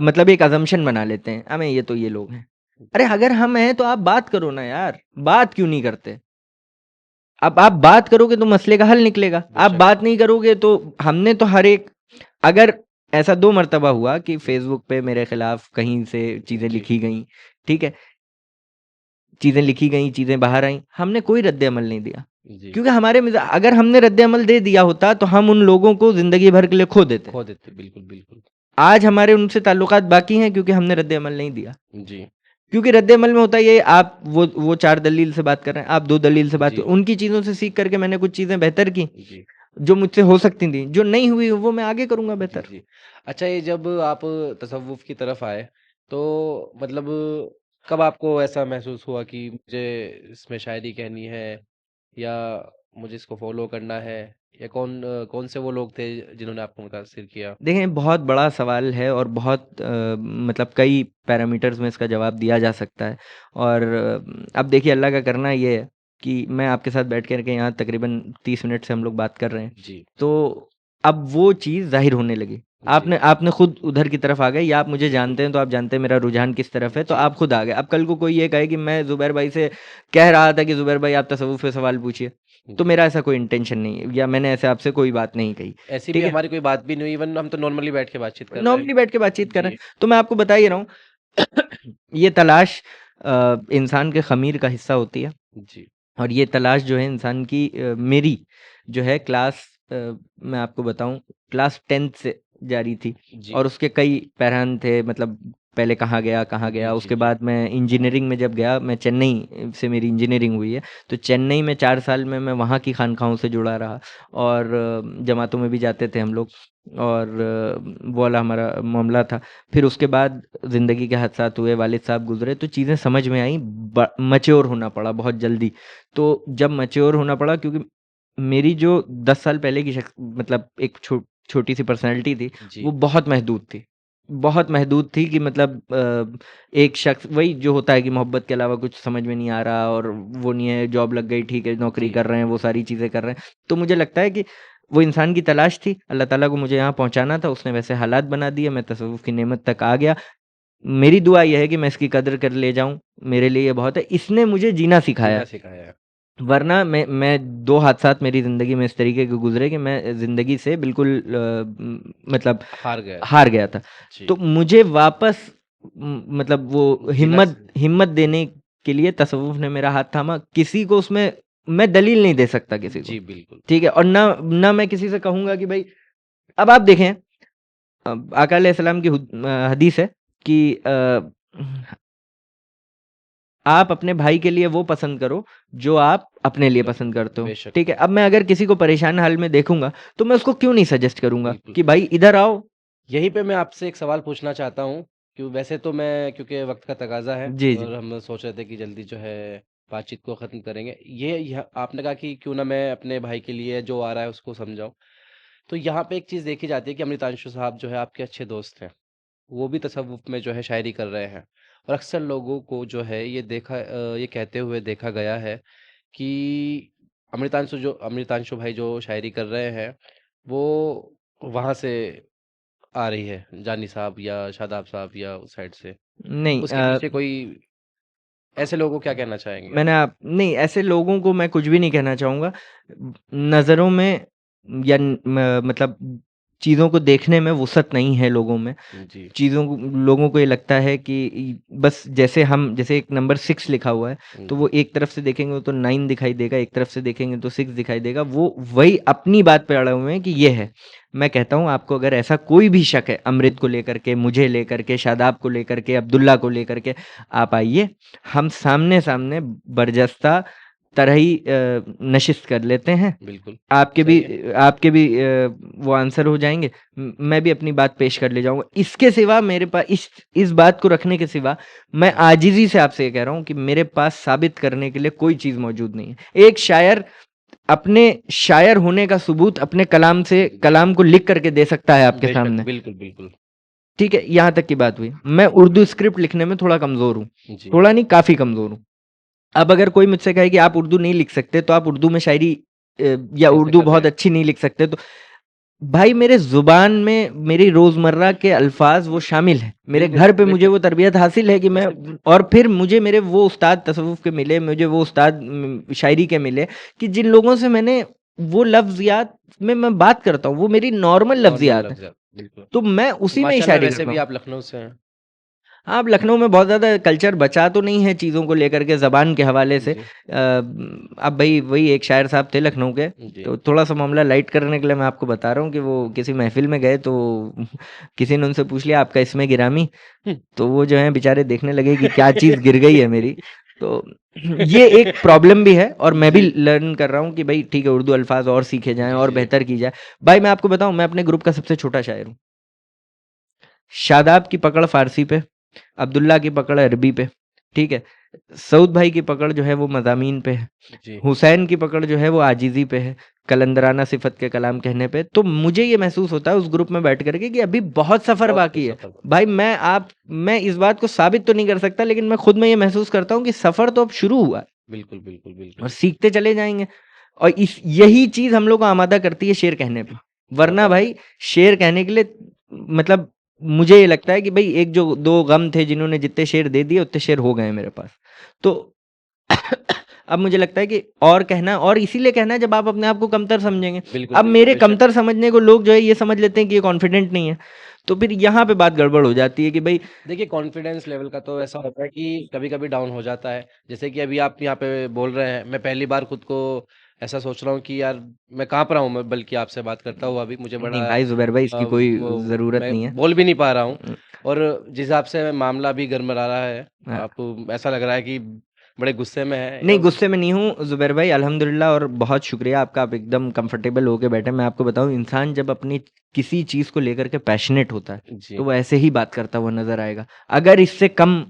मतलब एक असम्पशन बना लेते हैं, अबे ये तो ये लोग हैं। अरे अगर हम हैं तो आप बात करो ना यार, बात क्यों नहीं करते? अब आप बात करोगे तो मसले का हल निकलेगा। आप
बेशक।
बात नहीं करोगे तो हमने तो हर एक अगर ऐसा 2 मर्तबा हुआ कि
हुँ,
फ़ेसबुक पे मेरे खिलाफ कहीं से चीज़ें
जी,
लिखी गईं, ठीक है? चीज़ें लिखी गईं, चीज़ें बाहर आईं, हमने कोई रद्द-ए-अमल नहीं दिया।
जी।
क्योंकि हमारे अगर हमने रद्द-ए-अमल दे दिया होता तो हम उन लोगों को ज़िंदगी भर के लिए खो देते।
खो देते, बिल्कुल, बिल्कुल।
आज हमारे उनसे ताल्लुकात बाकी हैं क्योंकि हमने रद्द-ए-अमल नहीं दिया।
जी,
क्योंकि रद्द-ए-अमल में होता ये है आप वो 4 दलील से बात कर रहे हैं, आप 2 दलील से बात कर
जी, जी,
उनकी चीज़ों से सीख करके मैंने कुछ चीज़ें बेहतर की,
जी,
जो मुझसे हो सकती थी, जो नहीं हुई वो मैं आगे करूँगा
जी,
बेहतर।
जी। अच्छा ये जब आप तसव्वुफ़ की तरफ आए, तो मतलब कब आपको ऐसा महसूस हुआ कि मुझे इसमें शायरी कहनी है या मुझे इसको फ़ॉलो करना है या कौन से वो लोग थे जिन्होंने आपको मुतासिर किया?
देखें बहुत बड़ा सवाल है और बहुत मतलब कई पैरामीटर्स में इसका जवाब दिया जा सकता है और अब देखिए अल्लाह का करना ये है कि मैं आपके साथ बैठ कर के यहाँ तकरीबन 30 मिनट से हम लोग बात कर रहे हैं
जी,
तो अब वो चीज़ ज़ाहिर होने लगी
जी,
आपने आपने खुद उधर की तरफ आ गए या आप मुझे
बिल्कुल।
जानते हैं तो आप जानते हैं मेरा रुझान किस तरफ है तो
जी,
आप खुद आ गए अब कल को कोई ये कहे कि मैं ज़ुबैर भाई से कह रहा था कि ज़ुबैर भाई आप तसव्वुफ़ पे सवाल पूछिए तो
जी।
मेरा ऐसा कोई इंटेंशन नहीं है या मैंने ऐसे आपसे कोई बात नहीं कही
ऐसी भी
ठीक है
हमारी कोई बात भी नहीं हुई इवन हम तो नॉर्मली बैठ के बातचीत कर रहे हैं।
नॉर्मली बैठ के बातचीत कर रहे
जी,
हैं, तो मैं आपको बता ही रहा हूँ ये तलाश इंसान के ख़मीर का हिस्सा होती है
जी,
और ये तलाश जो है इंसान की मेरी जो है क्लास मैं आपको बताऊँ क्लास 10th से जारी थी
जी,
और उसके कई पैरान थे मतलब पहले कहाँ
जी,
गया,
जी,
उसके
जी।
बाद मैं इंजीनियरिंग में जब गया, मैं चेन्नई से मेरी इंजीनियरिंग हुई है, तो चेन्नई में 4 साल में मैं वहाँ की खानकाहों से जुड़ा रहा और जमातों में भी जाते थे हम लोग और वो वाला हमारा मामला था। फिर उसके बाद ज़िंदगी के हादसात हुए, वालिद साहब गुज़रे, तो चीज़ें समझ में आईं, मैच्योर होना पड़ा बहुत जल्दी। तो जब मैच्योर होना पड़ा क्योंकि मेरी जो 10 साल पहले की मतलब एक छोटी-सी पर्सनैलिटी थी, वो
जी,
बहुत महदूद थी। बहुत महदूद थी कि मतलब एक शख्स वही जो होता है कि मोहब्बत के अलावा कुछ समझ में नहीं आ रहा और वो नहीं है, जॉब लग गई, ठीक है, नौकरी
जी,
कर रहे हैं, वो सारी चीज़ें कर रहे हैं। तो मुझे लगता है कि वो इंसान की तलाश थी, अल्लाह ताला को मुझे यहाँ पहुँचाना था, उसने वैसे हालात बना दिए, मैं तसव्वुफ़ की नेमत तक आ गया। मेरी दुआ ये है कि मैं इसकी कदर कर ले जाऊँ, मेरे लिए ये बहुत है। इसने मुझे जीना सिखाया।
जीना सिखाया है।
वरना मैं 2 हादसात मेरी ज़िंदगी में इस तरीके के गुज़रे कि मैं ज़िंदगी से बिल्कुल मतलब
हार गया था।
हार गया था।
जी,
तो मुझे वापस मतलब वो
जीना स
हिम्मत देने के लिए तसव्वुफ़ ने मेरा हाथ थामा। किसी को उसमें मैं दलील नहीं दे सकता किसी को,
जी, बिल्कुल।
ठीक है? और ना ना मैं किसी से कहूँगा कि भई अब आप देखें आका अलैहिस्सलाम की हदीस है कि आप अपने भाई के लिए वो पसंद करो, जो आप अपने लिए
मतलब
पसंद करते हो,
बेशक,
ठीक है? अब मैं अगर किसी को परेशान हाल में देखूँगा, तो मैं उसको क्यों नहीं सजेस्ट करूँगा
बिल्कुल।
कि भाई इधर आओ
यहीं पे मैं आपसे एक सवाल पूछना चाहता हूँ क्यों वैसे तो मैं क्योंकि वक़्त का तकाज़ा है
जी, जी।
और हम सोच रहे थे कि जल्दी जो है बातचीत को ख़त्म करेंगे। ये यह आपने कहा कि क्यों ना मैं अपने भाई के लिए जो आ रहा है उसको समझाऊँ। तो यहाँ पे एक चीज़ देखी जाती है कि अमृतांशु साहब जो है आपके अच्छे दोस्त हैं। वो भी तसव्वुफ़ में जो है शायरी कर रहे हैं और अक्सर लोगों को जो है ये कहते हुए देखा गया है कि अमृतांशु भाई जो शायरी कर रहे हैं, वो वहाँ से आ रही है, जानी साहब या शादाब साहब या उस साइड से।
नहीं
उसके पीछे कोई ऐसे लोगों को क्या कहना चाहेंगे आप?
मैंने आप नहीं, ऐसे लोगों को मैं कुछ भी नहीं कहना चाहूँगा। नज़रों में या मतलब चीज़ों को देखने में वुसअत नहीं है लोगों में।
जी,
लोगों को ये लगता है कि बस जैसे एक नंबर 6 लिखा हुआ है, तो वो
जी,
एक तरफ से देखेंगे तो 9 दिखाई देगा, एक तरफ से देखेंगे तो 6 दिखाई देगा। वो वही अपनी बात पे अड़े हुए हैं कि ये है। मैं कहता हूँ आपको अगर ऐसा कोई भी शक है अमृत को लेकर के, मुझे लेकर के, शादाब को लेकर के, अब्दुल्ला को लेकर के, आप आइए, हम सामने-सामने बरजस्ता तरह ही नशिस्त कर लेते हैं।
बिल्कुल,
आपके भी
सही है।
आपके भी वो आंसर हो जाएँगे। मैं भी अपनी बात पेश कर ले जाऊँगा। इसके सिवा मेरे पास इस बात को रखने के सिवा मैं आजिज़ी से आपसे ये कह रहा हूँ कि मेरे पास साबित करने के लिए कोई चीज़ मौजूद नहीं है। एक शायर अपने शायर होने का सबूत अपने कलाम को लिख कर के दे सकता है आपके
बेशक,
सामने।
बिल्कुल, बिल्कुल।
ठीक है? यहाँ तक की बात हुई। मैं उर्दू स्क्रिप्ट लिखने में थोड़ा कमज़ोर हूँ।
जी,
थोड़ा नहीं, काफ़ी कमज़ोर हूँ। अब अगर कोई मुझसे कहे कि आप उर्दू नहीं लिख सकते, तो आप उर्दू में शायरी या
कैसे
उर्दू
कर रहे
बहुत
हैं?
अच्छी नहीं लिख सकते, तो भाई मेरे ज़ुबान में मेरी रोज़मर्रा के अल्फ़ाज़ वो शामिल हैं। मेरे
बिल्कुल,
घर पे मुझे
बेशक।
वो तरबियत हासिल है कि मैं,
वैसे
और फिर मुझे मेरे वो उस्ताद तसव्वुफ़ के मिले, मुझे वो उस्ताद शायरी के मिले कि जिन लोगों से मैंने वो लफ़्ज़ियात में मैं बात करता हूँ, वो मेरी नॉर्मल
नॉर्मल
लफ़्ज़ियात हैं।
लफ्ज़ है, बिल्कुल।
तो मैं उसी में ही
माशाल्लाह
शायरी
वैसे
करता
भी
हूँ।
आप लखनऊ से हैं।
हाँ, अब लखनऊ में बहुत ज़्यादा कल्चर बचा तो नहीं है चीज़ों को लेकर के ज़बान के हवाले से।
जी,
अब भई वही एक शायर साहब थे लखनऊ के,
जी।
तो थोड़ा-सा मामला लाइट करने के लिए मैं आपको बता रहा हूँ कि वो किसी महफ़िल में गए तो किसी ने उनसे पूछ लिया आपका इसमें गिरामी?
हुँ।
तो वो जो हैं बेचारे देखने लगे कि क्या चीज़ गिर गई है मेरी। तो ये एक प्रॉब्लम भी है और मैं भी
जी,
लर्न कर रहा हूँ कि भई ठीक है, उर्दू अल्फ़ाज़ और सीखे जाएँ
जी,
और
जी।
बेहतर की जाए। भाई मैं आपको बताऊँ, मैं अपने ग्रुप का सबसे छोटा शायर हूँ। शादाब की पकड़ फ़ारसी पे, अब्दुल्ला की पकड़ अरबी पे, ठीक है? सऊद भाई की पकड़ जो है वो मज़ामीन पे है,
जी,
हुसैन की पकड़ जो है वो आजिज़ी पे है, कलंदराना सिफ़त के कलाम कहने पे। तो मुझे ये महसूस होता है उस ग्रुप में बैठ कर के कि अभी बहुत सफ़र
बहुत कुछ
बाकी है।
सफ़र
भाई मैं इस बात को साबित तो नहीं कर सकता, लेकिन मैं खुद में ये महसूस करता हूँ कि सफ़र तो अब शुरू हुआ है
बिल्कुल, बिल्कुल,
और
बिल्कुल।
सीखते चले जाएँगे। और इस यही चीज़ हम लोग को आमादा करती है शेर कहने पे।
क्या
वरना
बात है!
भाई शेर कहने के लिए मतलब मुझे ये लगता है कि भई एक जो 2 गम थे जिन्होंने जितने शेर दे दिए उतने शेर हो गए हैं मेरे पास। तो अब मुझे लगता है कि और कहना, और इसीलिए कहना है जब आप अपने आप को कमतर समझेंगे।
बिल्कुल,
अब
बिल्कुल,
मेरे
बेशक।
कमतर समझने को लोग जो है ये समझ लेते हैं कि ये कॉन्फिडेंट नहीं है। तो फिर यहाँ पे बात गड़बड़ हो जाती है कि भई
देखिए कॉन्फिडेंस लेवल का तो ऐसा होता है कि कभी-कभी डाउन हो जाता है। जैसे कि अभी आप यहाँ पे बोल रहे हैं, मैं पहली बार खुद को ऐसा सोच रहा हूँ कि यार मैं काँप रहा हूँ मैं बल्कि आपसे बात करता हुआ भी मुझे
नहीं
बड़ा
भाई ज़ुबैर भाई इसकी कोई
वो
ज़रूरत
मैं
नहीं है।
बोल भी नहीं पा रहा हूँ
उम,
और जिस हिसाब से मामला अभी गरमरा रहा है,
हाँ।
आप ऐसा लग रहा है कि बड़े गुस्से में हैं या
नहीं, गुस्से में नहीं हूँ ज़ुबैर भाई, अल्हम्दुलिल्लाह, और बहुत शुक्रिया आपका, आप एकदम कंफर्टेबल होके बैठे। मैं आपको बताऊँ, इंसान जब अपनी किसी चीज़ को लेकर के पैशनेट होता है, तो
जी,
वो ऐसे ही बात करता हुआ नज़र आएगा। अगर इससे कम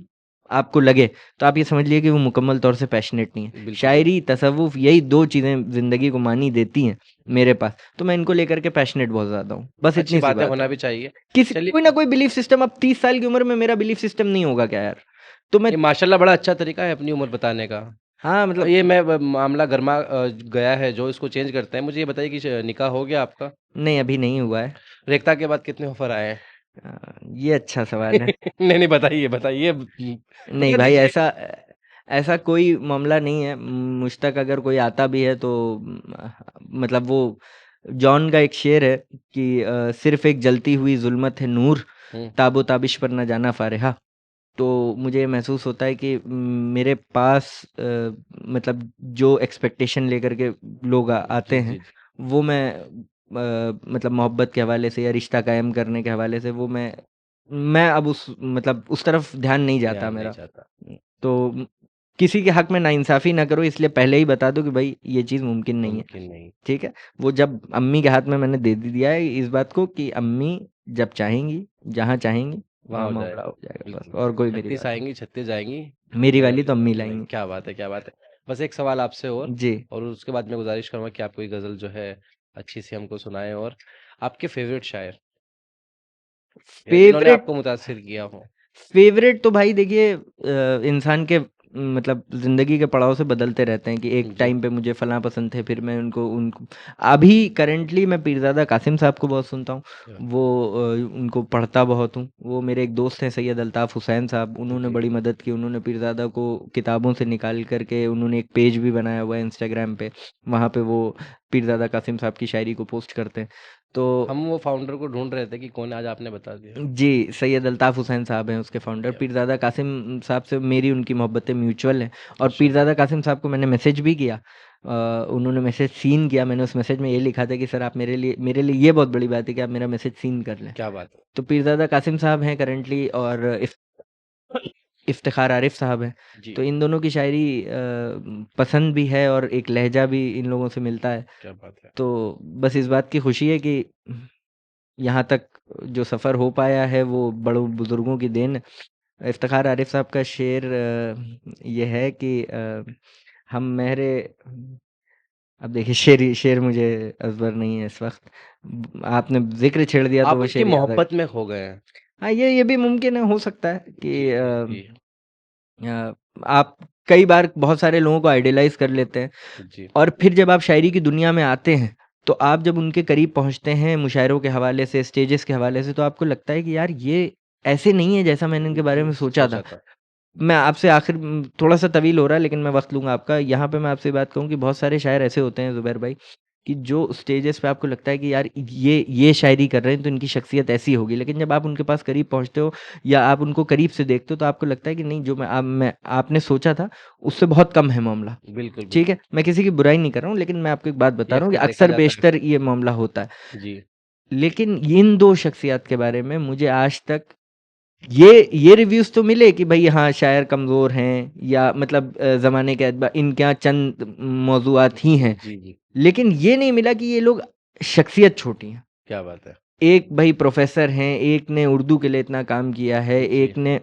आपको लगे, तो आप ये समझ लीजिए कि वो मुकम्मल तौर से पैशनेट नहीं है।
बिल्कुल,
शायरी,
बिल्कुल।
तसव्वुफ़, यही 2 चीज़ें ज़िंदगी को मानी देती हैं मेरे पास, तो मैं इनको लेकर के पैशनेट बहुत ज़्यादा हूँ। बस
अच्छी
इतनी सी
बात है,
बात है।
होना भी चाहिए।
किसी
चलिए
कोई ना कोई बिलीफ सिस्टम, अब 30 साल की उम्र में मेरा बिलीफ सिस्टम नहीं होगा क्या यार? तो मैं
ये माशाल्लाह बड़ा अच्छा तरीका है अपनी उम्र बताने का।
हाँ, मतलब
ये मैं ब मामला गया है जो इसको चेंज करते हैं। मुझे ये बताइए कि श निकाह हो गया आपका?
नहीं, अभी नहीं हुआ है।
रेख़ता के बाद कितने ऑफ़र आए हैं?
ये अच्छा सवाल है।
नहीं, नहीं बताइए, बताइए
नहीं
क्योंकि
भाई,
देखिए
ऐसा कोई मामला नहीं है। मुझ तक अगर कोई आता भी है तो मतलब वो जॉन का एक शेर है कि सिर्फ़ एक जलती हुई ज़ुल्मत है नूर,
हुँ,
ताबो-ताबिश पर न जाना फ़ारिहा। तो मुझे ये महसूस होता है कि मेरे पास मतलब जो एक्सपेक्टेशन लेकर के लोग आते
जी,
हैं,
जी, जी।
वो मैं मतलब मोहब्बत के हवाले से या रिश्ता कायम करने के हवाले से, वो मैं अब उस तरफ ध्यान नहीं जाता
ध्यान नहीं
मेरा।
जाता,
तो किसी के हक़ में नाइंसाफ़ी ना करो, इसलिए पहले ही बता दो कि भई ये चीज़ मुमकिन नहीं है,
मुमकिन नहीं।
ठीक है? वो जब अम्मी के हाथ में मैंने दे दिया है इस बात को कि अम्मी जब चाहेंगी, जहाँ चाहेंगी,
वहाँ हो
मामला
जाएगा।
हो जाएगा बस,
बिल्कुल,
और कोई मेरी
36
बात नहीं।
आएँगी, 36 जाएँगी
मेरी
और
वाली तो अम्मी
नहीं,
लाएँगी।
क्या बात है, क्या बात है। बस एक सवाल आपसे
जी।
और उसके बाद मैं गुज़ारिश करूँगा कि आप कोई ग़ज़ल जो है अच्छी-सी हमको सुनाएँ और आपके फ़ेवरेट शायर या जिन्होंने
फ़ेवरेट
आपको मुतासिर किया हो?
फ़ेवरेट तो भाई देखिए इंसान के मतलब ज़िंदगी के पड़ाव से बदलते रहते हैं कि एक
जी,
टाइम पे मुझे फ़लाँ पसंद थे, फिर मैं उनको अभी करंटली मैं पीरज़ादा कासिम साहब को बहुत सुनता हूँ।
क्या
वो उनको पढ़ता बहुत हूँ। वो मेरे एक दोस्त हैं सैयद अल्ताफ़ हुसैन साहब, उन्होंने
जी,
बड़ी मदद की। उन्होंने पीरज़ादा को किताबों से निकाल कर के उन्होंने एक पेज भी बनाया हुआ है इंस्टाग्राम पे। वहाँ पे वो पीरज़ादा कासिम साहब की शायरी को पोस्ट करते हैं। तो
हम वो फाउंडर को ढूँढ रहे थे कि कौन है, आज आपने बता दिया।
जी, सैयद अल्ताफ़ हुसैन साहब हैं उसके फाउंडर।
क्या
पीरज़ादा कासिम साहब से मेरी उनकी मोहब्बतें म्यूचुअल हैं और
अच्छा,
पीरज़ादा कासिम साहब को मैंने मैसेज भी किया। उन्होंने मैसेज सीन किया, मैंने उस मैसेज में ये लिखा था कि सर आप मेरे लिए ये बहुत बड़ी बात है कि आप मेरा मैसेज सीन कर लें।
क्या बात है।
तो पीरज़ादा कासिम साहब हैं करंटली और इफ्तिख़ार आरिफ़ साहब हैं।
जी,
तो इन दोनों की शायरी पसंद भी है और एक लहज़ा भी इन लोगों से मिलता है।
क्या बात है।
तो बस इस बात की खुशी है कि यहाँ तक जो सफ़र हो पाया है वो बड़ों बुज़ुर्गों की देन है। इफ्तिख़ार आरिफ़ साहब का शेर ये है कि हम मेहरे अब देखिए शेर मुझे अज़बर नहीं है इस वक़्त। आपने ज़िक्र छेड़ दिया तो
आप
वो
उनकी
शेर याद आ
मोहब्बत में खो गए हैं।
हाँ, ये भी मुमकिन है, हो सकता है
जी,
कि
जी, जी,
आप कई बार बहुत सारे लोगों को आइडियलाइज़ कर लेते हैं
जी,
और फिर जब आप शायरी की दुनिया में आते हैं, तो आप जब उनके करीब पहुँचते हैं मुशायरों के हवाले से, स्टेजेस के हवाले से, तो आपको लगता है कि यार ये ऐसे नहीं है जैसा मैंने इनके बारे में सोचा था।
सोचा था।
मैं आपसे आखिर थोड़ा-सा तवील हो रहा है लेकिन मैं वक़्त लूँगा आपका। यहाँ पे मैं आपसे बात कहूँ कि बहुत सारे शायर ऐसे होते हैं ज़ुबैर भाई, कि जो स्टेजेस पे आपको लगता है कि यार ये शायरी कर रहे हैं तो इनकी शख्सियत ऐसी होगी। लेकिन जब आप उनके पास करीब पहुँचते हो या आप उनको करीब से देखते हो तो आपको लगता है कि नहीं जो मैं आपने सोचा था उससे बहुत कम है मामला।
बिल्कुल,
ठीक
बिल्कुल।
है? मैं किसी की बुराई नहीं कर रहा हूँ लेकिन मैं आपको एक बात
ये
बता रहा हूँ कि
अक्सर देखा
अक्सर
जाता है।
बेशतर ये मामला होता है।
जी,
लेकिन इन 2 शख्सियत के बारे में मुझे आज तक ये रिव्यूज़ तो मिले कि भई हाँ, शायर कमज़ोर हैं या मतलब ज़माने के इनके यहाँ चंद मौज़ूआत ही हैं।
जी, जी।
लेकिन ये नहीं मिला कि ये लोग शख्सियत छोटी हैं।
क्या बात है।
एक भई प्रोफ़ेसर हैं, एक ने उर्दू के लिए इतना काम किया है,
जी,
एक ने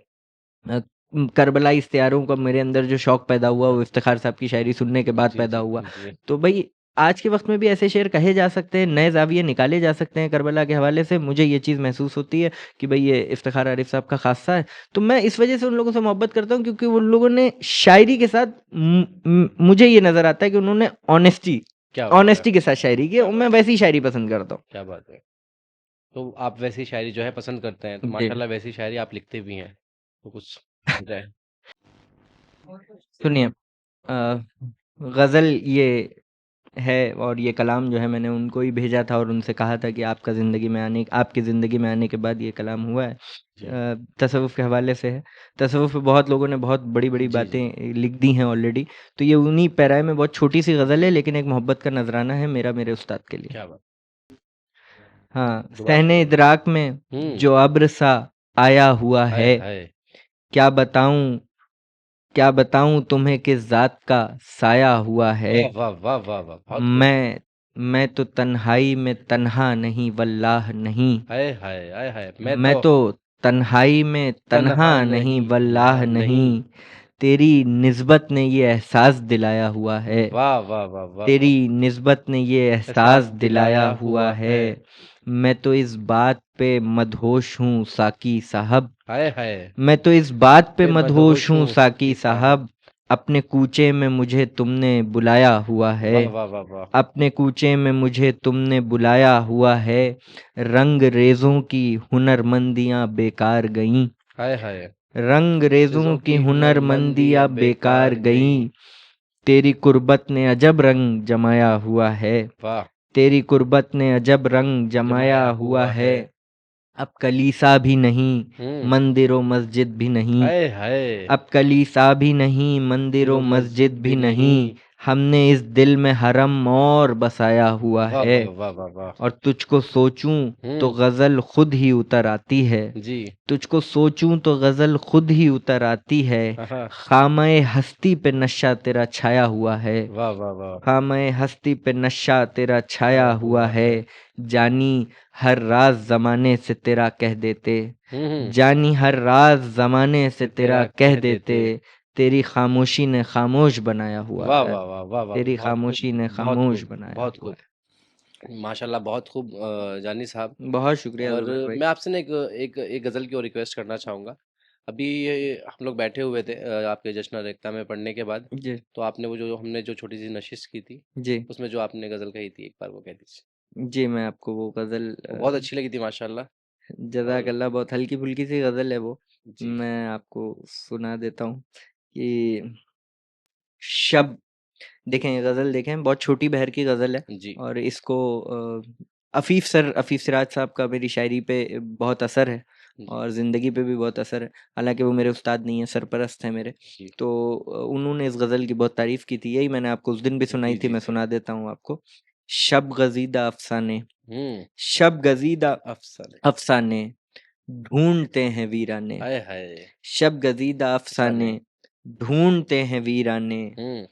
करबला इश्तिहारों का मेरे अंदर जो शौक पैदा हुआ वो इफ्तिख़ार साहब की शायरी सुनने के बाद
जी,
पैदा
जी,
हुआ।
जी।
तो भई आज के वक़्त में भी ऐसे शेर कहे जा सकते हैं, नए ज़ाविये निकाले जा सकते हैं करबला के हवाले से। मुझे ये चीज़ महसूस होती है कि भई ये इफ्तिख़ार आरिफ़ साहब का ख़ासा है। तो मैं इस वज़ह से उन लोगों से मोहब्बत करता हूँ क्योंकि उन लोगों ने शायरी के साथ मुझे ये नज़र आता है कि उन्होंने
क्या बात है,
ऑनेस्टी के साथ शायरी की है और मैं वैसी शायरी पसंद करता हूँ।
क्या बात है। तो आप वैसी शायरी जो है पसंद करते हैं, तो
जी।
माशाल्लाह वैसी शायरी आप लिखते भी हैं। तो कुछ रहे
सुनिए ग़ज़ल ये है और ये कलाम जो है मैंने उनको ही भेजा था और उनसे कहा था कि आपकी ज़िंदगी में आने के बाद ये कलाम हुआ है।
जी।
तसव्वुफ़ के हवाले से है। तसव्वुफ़ में बहुत लोगों ने बहुत बड़ी-बड़ी
जी, जी।
बातें लिख दी हैं ऑलरेडी। तो ये उन्हीं पैराए में बहुत छोटी-सी ग़ज़ल है लेकिन एक मोहब्बत का नज़राना है मेरा मेरे उस्ताद के लिए।
क्या बात
हाँ,
दोबारा
सहने
सुनाइए।
इदराक में
हुँ।
जो अब्र सा आया हुआ
हाय,
है,
हाय!
क्या बताऊँ क्या बताऊँ तुम्हें किस ज़ात का साया हुआ है।
वाह, वाह, वाह, वाह, वाह! बहुत खूब।
मैं तो तन्हाई में तन्हा नहीं वल्लाह नहीं।
हाय, हाय! आय हाय! मैं
मैं
तो
तो तन्हाई में तन्हा
तन्हा
नहीं
नहीं,
वल्लाह
वल्लाह नहीं।
नहीं। तेरी निस्बत ने ये एहसास दिलाया हुआ है।
वाह, वाह, वाह, वाह, वाह!
तेरी निस्बत ने ये एहसास
एहसास
दिलाया
दिलाया
हुआ
हुआ
है।
है।
मैं तो इस बात पे मदहोश हूँ साकी साहब।
हाय, हाय!
मैं तो इस बात पे
पे
मदहोश
मदहोश
हूँ
हूँ
साकी
साकी साहब।
साहब। अपने कूचे में मुझे तुमने बुलाया हुआ है।
वाह, वाह, वाह, वाह!
अपने कूचे में मुझे तुमने बुलाया हुआ है। रंग रेज़ों की हुनरमंदियाँ बेकार गईं।
हाय, हाय!
रंग रेज़ों
फ़िज़ों
की
की हुनरमंदियाँ
हुनरमंदियाँ बेकार
बेकार गईं।
गईं। तेरी कुर्बत ने अजब रंग जमाया हुआ है।
वाह!
तेरी कुर्बत ने अजब रंग जमाया
जमाया
हुआ
हुआ
है।
है।
अब कलीसा भी नहीं,
हुँ।
मंदिर व मस्जिद भी नहीं।
हाय, हाय!
अब कलीसा भी नहीं, मंदिर व
दिलो
मस्जिद
मस्जिद
भी
भी
नहीं।
नहीं।
हमने इस दिल में हरम और बसाया हुआ
वाह,
है,
वाह, वाह, वाह, वाह!
और तुझको सोचूं तो
हुँ,
गजल खुद ही उतर आती है।
जी।
तुझको सोचूं तो गजल खुद ही उतर आती है।
हाँ, हाँ।
खामए हस्ती पे नशा तेरा छाया हुआ है।
वाह, वाह, वाह!
खामए हस्ती पे नशा तेरा छाया
छाया
हुआ
हुआ
है।
है।
जानी हर राज जमाने से तेरा कह देते।
हुँ, हुँ।
जानी हर राज जमाने से
से
तेरा
तेरा
कह
कह
देते।
देते।
तेरी खामोशी ने खामोश बनाया हुआ
वाह,
है।
वाह, वाह, वाह, वाह!
तेरी
बहुत खूब,
खामोशी ने
बहुत
खामोश
खूब,
बनाया
बहुत
हुआ
खूब।
है।
माशाल्लाह बहुत खूब जानी साहब।
बहुत शुक्रिया
और
ज़ुबैर भाई।
मैं आपसे ना एक एक गज़ल की और रिक्वेस्ट करना चाहूँगा। अभी ये हम लोग बैठे हुए थे आपके जश्न और एकता में पढ़ने के बाद,
जी,
तो आपने वो जो हमने जो छोटी-सी नशिश की थी,
जी।
उसमें जो आपने गज़ल कही थी, एक बार वो कह दीजिए।
जी, मैं आपको वो ग़ज़ल
वो बहुत अच्छी लगी थी माशाल्लाह। और
जज़ाकल्लाह, बहुत हल्की-फुल्की सी ग़ज़ल है वो।
जी,
मैं आपको सुना देता हूँ कि शब देखें, ये ग़ज़ल देखें, बहुत छोटी बहर की ग़ज़ल है,
जी,
और इसको अफ़ीफ़ सिराज साहब का मेरी शायरी पे बहुत असर है,
जी,
और ज़िंदगी पे भी बहुत असर है। हालाँकि वो मेरे उस्ताद नहीं हैं, सरपरस्त हैं मेरे।
जी।
तो उन्होंने इस ग़ज़ल की बहुत तारीफ़ की थी, यही मैंने आपको उस दिन भी सुनाई
जी,
थी,
जी,
मैं
जी।
सुना देता हूँ आपको। शब गज़ीदा अफ़साने,
हुँ,
शब गज़ीदा
अफ़साने।
अफ़साने, ढूँढते हैं वीराने।
आय हाय!
शब गज़ीदा अफ़साने,
अफ़साने।
ढूँढते हैं वीराने।
हुँ,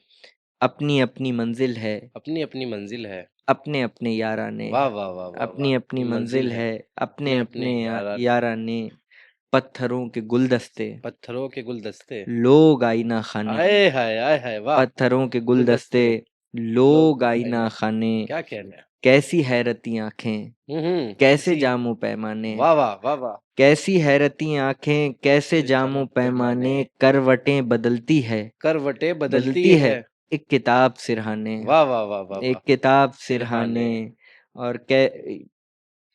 अपनी-अपनी मंज़िल है,
अपनी-अपनी मंज़िल है।
अपने-अपने याराने।
वाह, वाह, वाह, वाह, वाह!
अपनी-अपनी
अपनी
मंज़िल
मंज़िल है,
है,
अपने-अपने
अपने-अपने
याराने।
याराने। पत्थरों के गुलदस्ते,
पत्थरों के गुलदस्ते।
लोग आईना खाने।
आए हाय! आए हाय! वाह!
पत्थरों के गुलदस्ते,
गुलदस्ते,
लोग
लोग
आईना
आईना
खाने।
क्या कहने हैं?
कैसी हैरती आँखें,
हुँ, हुँ।
कैसे
कैसी
जामो पैमाने।
वाह, वाह! वाह, वाह!
कैसी हैरती आँखें, कैसे
से
जामो
जामों पैमाने,
पैमाने। करवटें बदलती है,
करवटें बदलती
बदलती है,
है।
एक किताब सिरहाने।
वाह, वाह, वाह, वाह, वाह!
एक किताब
सिरहाने।
सिरहाने। और कै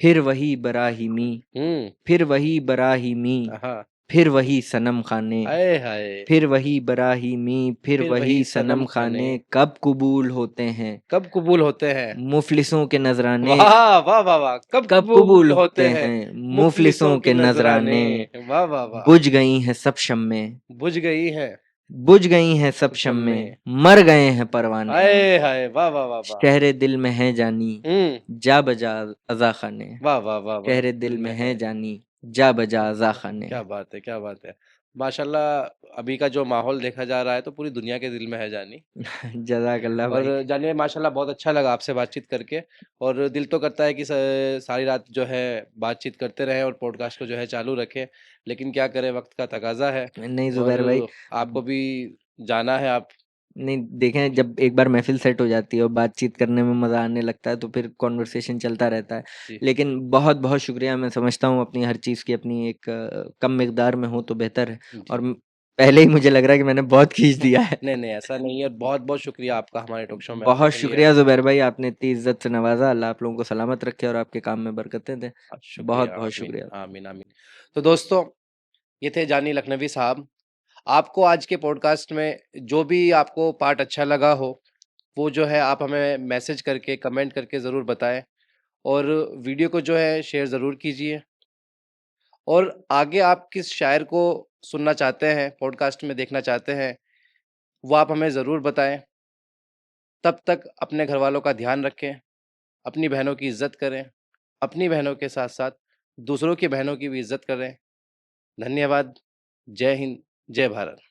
फिर वही बराहिमी,
हुँ,
फिर वही बराहिमी,
हाँ।
फिर वही सनम खाने।
आए हाय!
फिर वही बराहिमी, फिर
फिर
वही
वही
सनम
सनम खाने,
खाने। कब कबूल होते हैं
कब कबूल होते हैं?
मुफलिसों के नजराने।
वाह! वाह, वाह, वाह! कब
कब
कबूल
कबूल
होते
होते
हैं
हैं
मुफ़लिसों
मुफलिसों
के
के
नज़राने।
नजराने।
वाह, वाह, वाह!
बुझ गई हैं सब शम्में,
बुझ गई है
बुझ गई हैं सब शम्में।
शम्में।
मर गए हैं परवाने।
आए हाय! वाह, वाह, वाह, वाह!
शहरे दिल में है जानी,
हुँ।
जा बजा अज़ा खाने।
वाह, वाह, वाह, वाह!
शहरे
दिल
दिल में
में
है
है।
जानी, जा बजा अज़ा खाने।
क्या बात है, क्या बात है! माशाल्लाह अभी का जो माहौल देखा जा रहा है तो पूरी दुनिया के दिल में है जानी।
जज़ाकल्लाह
और
भाई।
जानिए माशाल्लाह बहुत अच्छा लगा आपसे बातचीत करके और दिल तो करता है कि सारी रात जो है बातचीत करते रहें और पॉडकास्ट को जो है चालू रखें। लेकिन क्या करें वक़्त का तकाज़ा है
नहीं
और
ज़ुबैर भाई,
आपको भी जाना है आप
नहीं देखें, जब एक बार महफ़िल सेट हो जाती है और बातचीत करने में मज़ा आने लगता है तो फिर कन्वर्सेशन चलता रहता है।
जी,
लेकिन बहुत-बहुत शुक्रिया, मैं समझता हूँ अपनी हर चीज़ की अपनी एक कम मिकदार में हो तो बेहतर है, और
जी।
पहले ही मुझे लग रहा है कि मैंने बहुत खींच दिया है।
नहीं, नहीं ऐसा नहीं है। बहुत-बहुत शुक्रिया आपका हमारे टॉक शो में आने
बहुत
के लिए।
शुक्रिया ज़ुबैर भाई, आपने इतनी इज़्ज़त से नवाज़ा। अल्लाह आप लोगों को सलामत रखे और आपके काम में बरकतें दे।
शुक्रिया,
बहुत-बहुत
आमीन,
शुक्रिया।
आमीन, आमीन। तो दोस्तों, ये थे जानी लखनवी साहब। आपको आज के पॉडकास्ट में जो भी आपको पार्ट अच्छा लगा हो, वो जो है आप हमें मैसेज करके, कमेंट करके ज़रूर बताएँ और वीडियो को जो है शेयर ज़रूर कीजिए और आगे आप किस शायर को सुनना चाहते हैं, पॉडकास्ट में देखना चाहते हैं, वो आप हमें ज़रूर बताएँ। तब तक अपने घरवालों का ध्यान रखें, अपनी बहनों की इज़्ज़त करें, अपनी बहनों के साथ-साथ दूसरों की बहनों की भी इज़्ज़त करें। धन्यवाद। जय हिंद, जय भारत।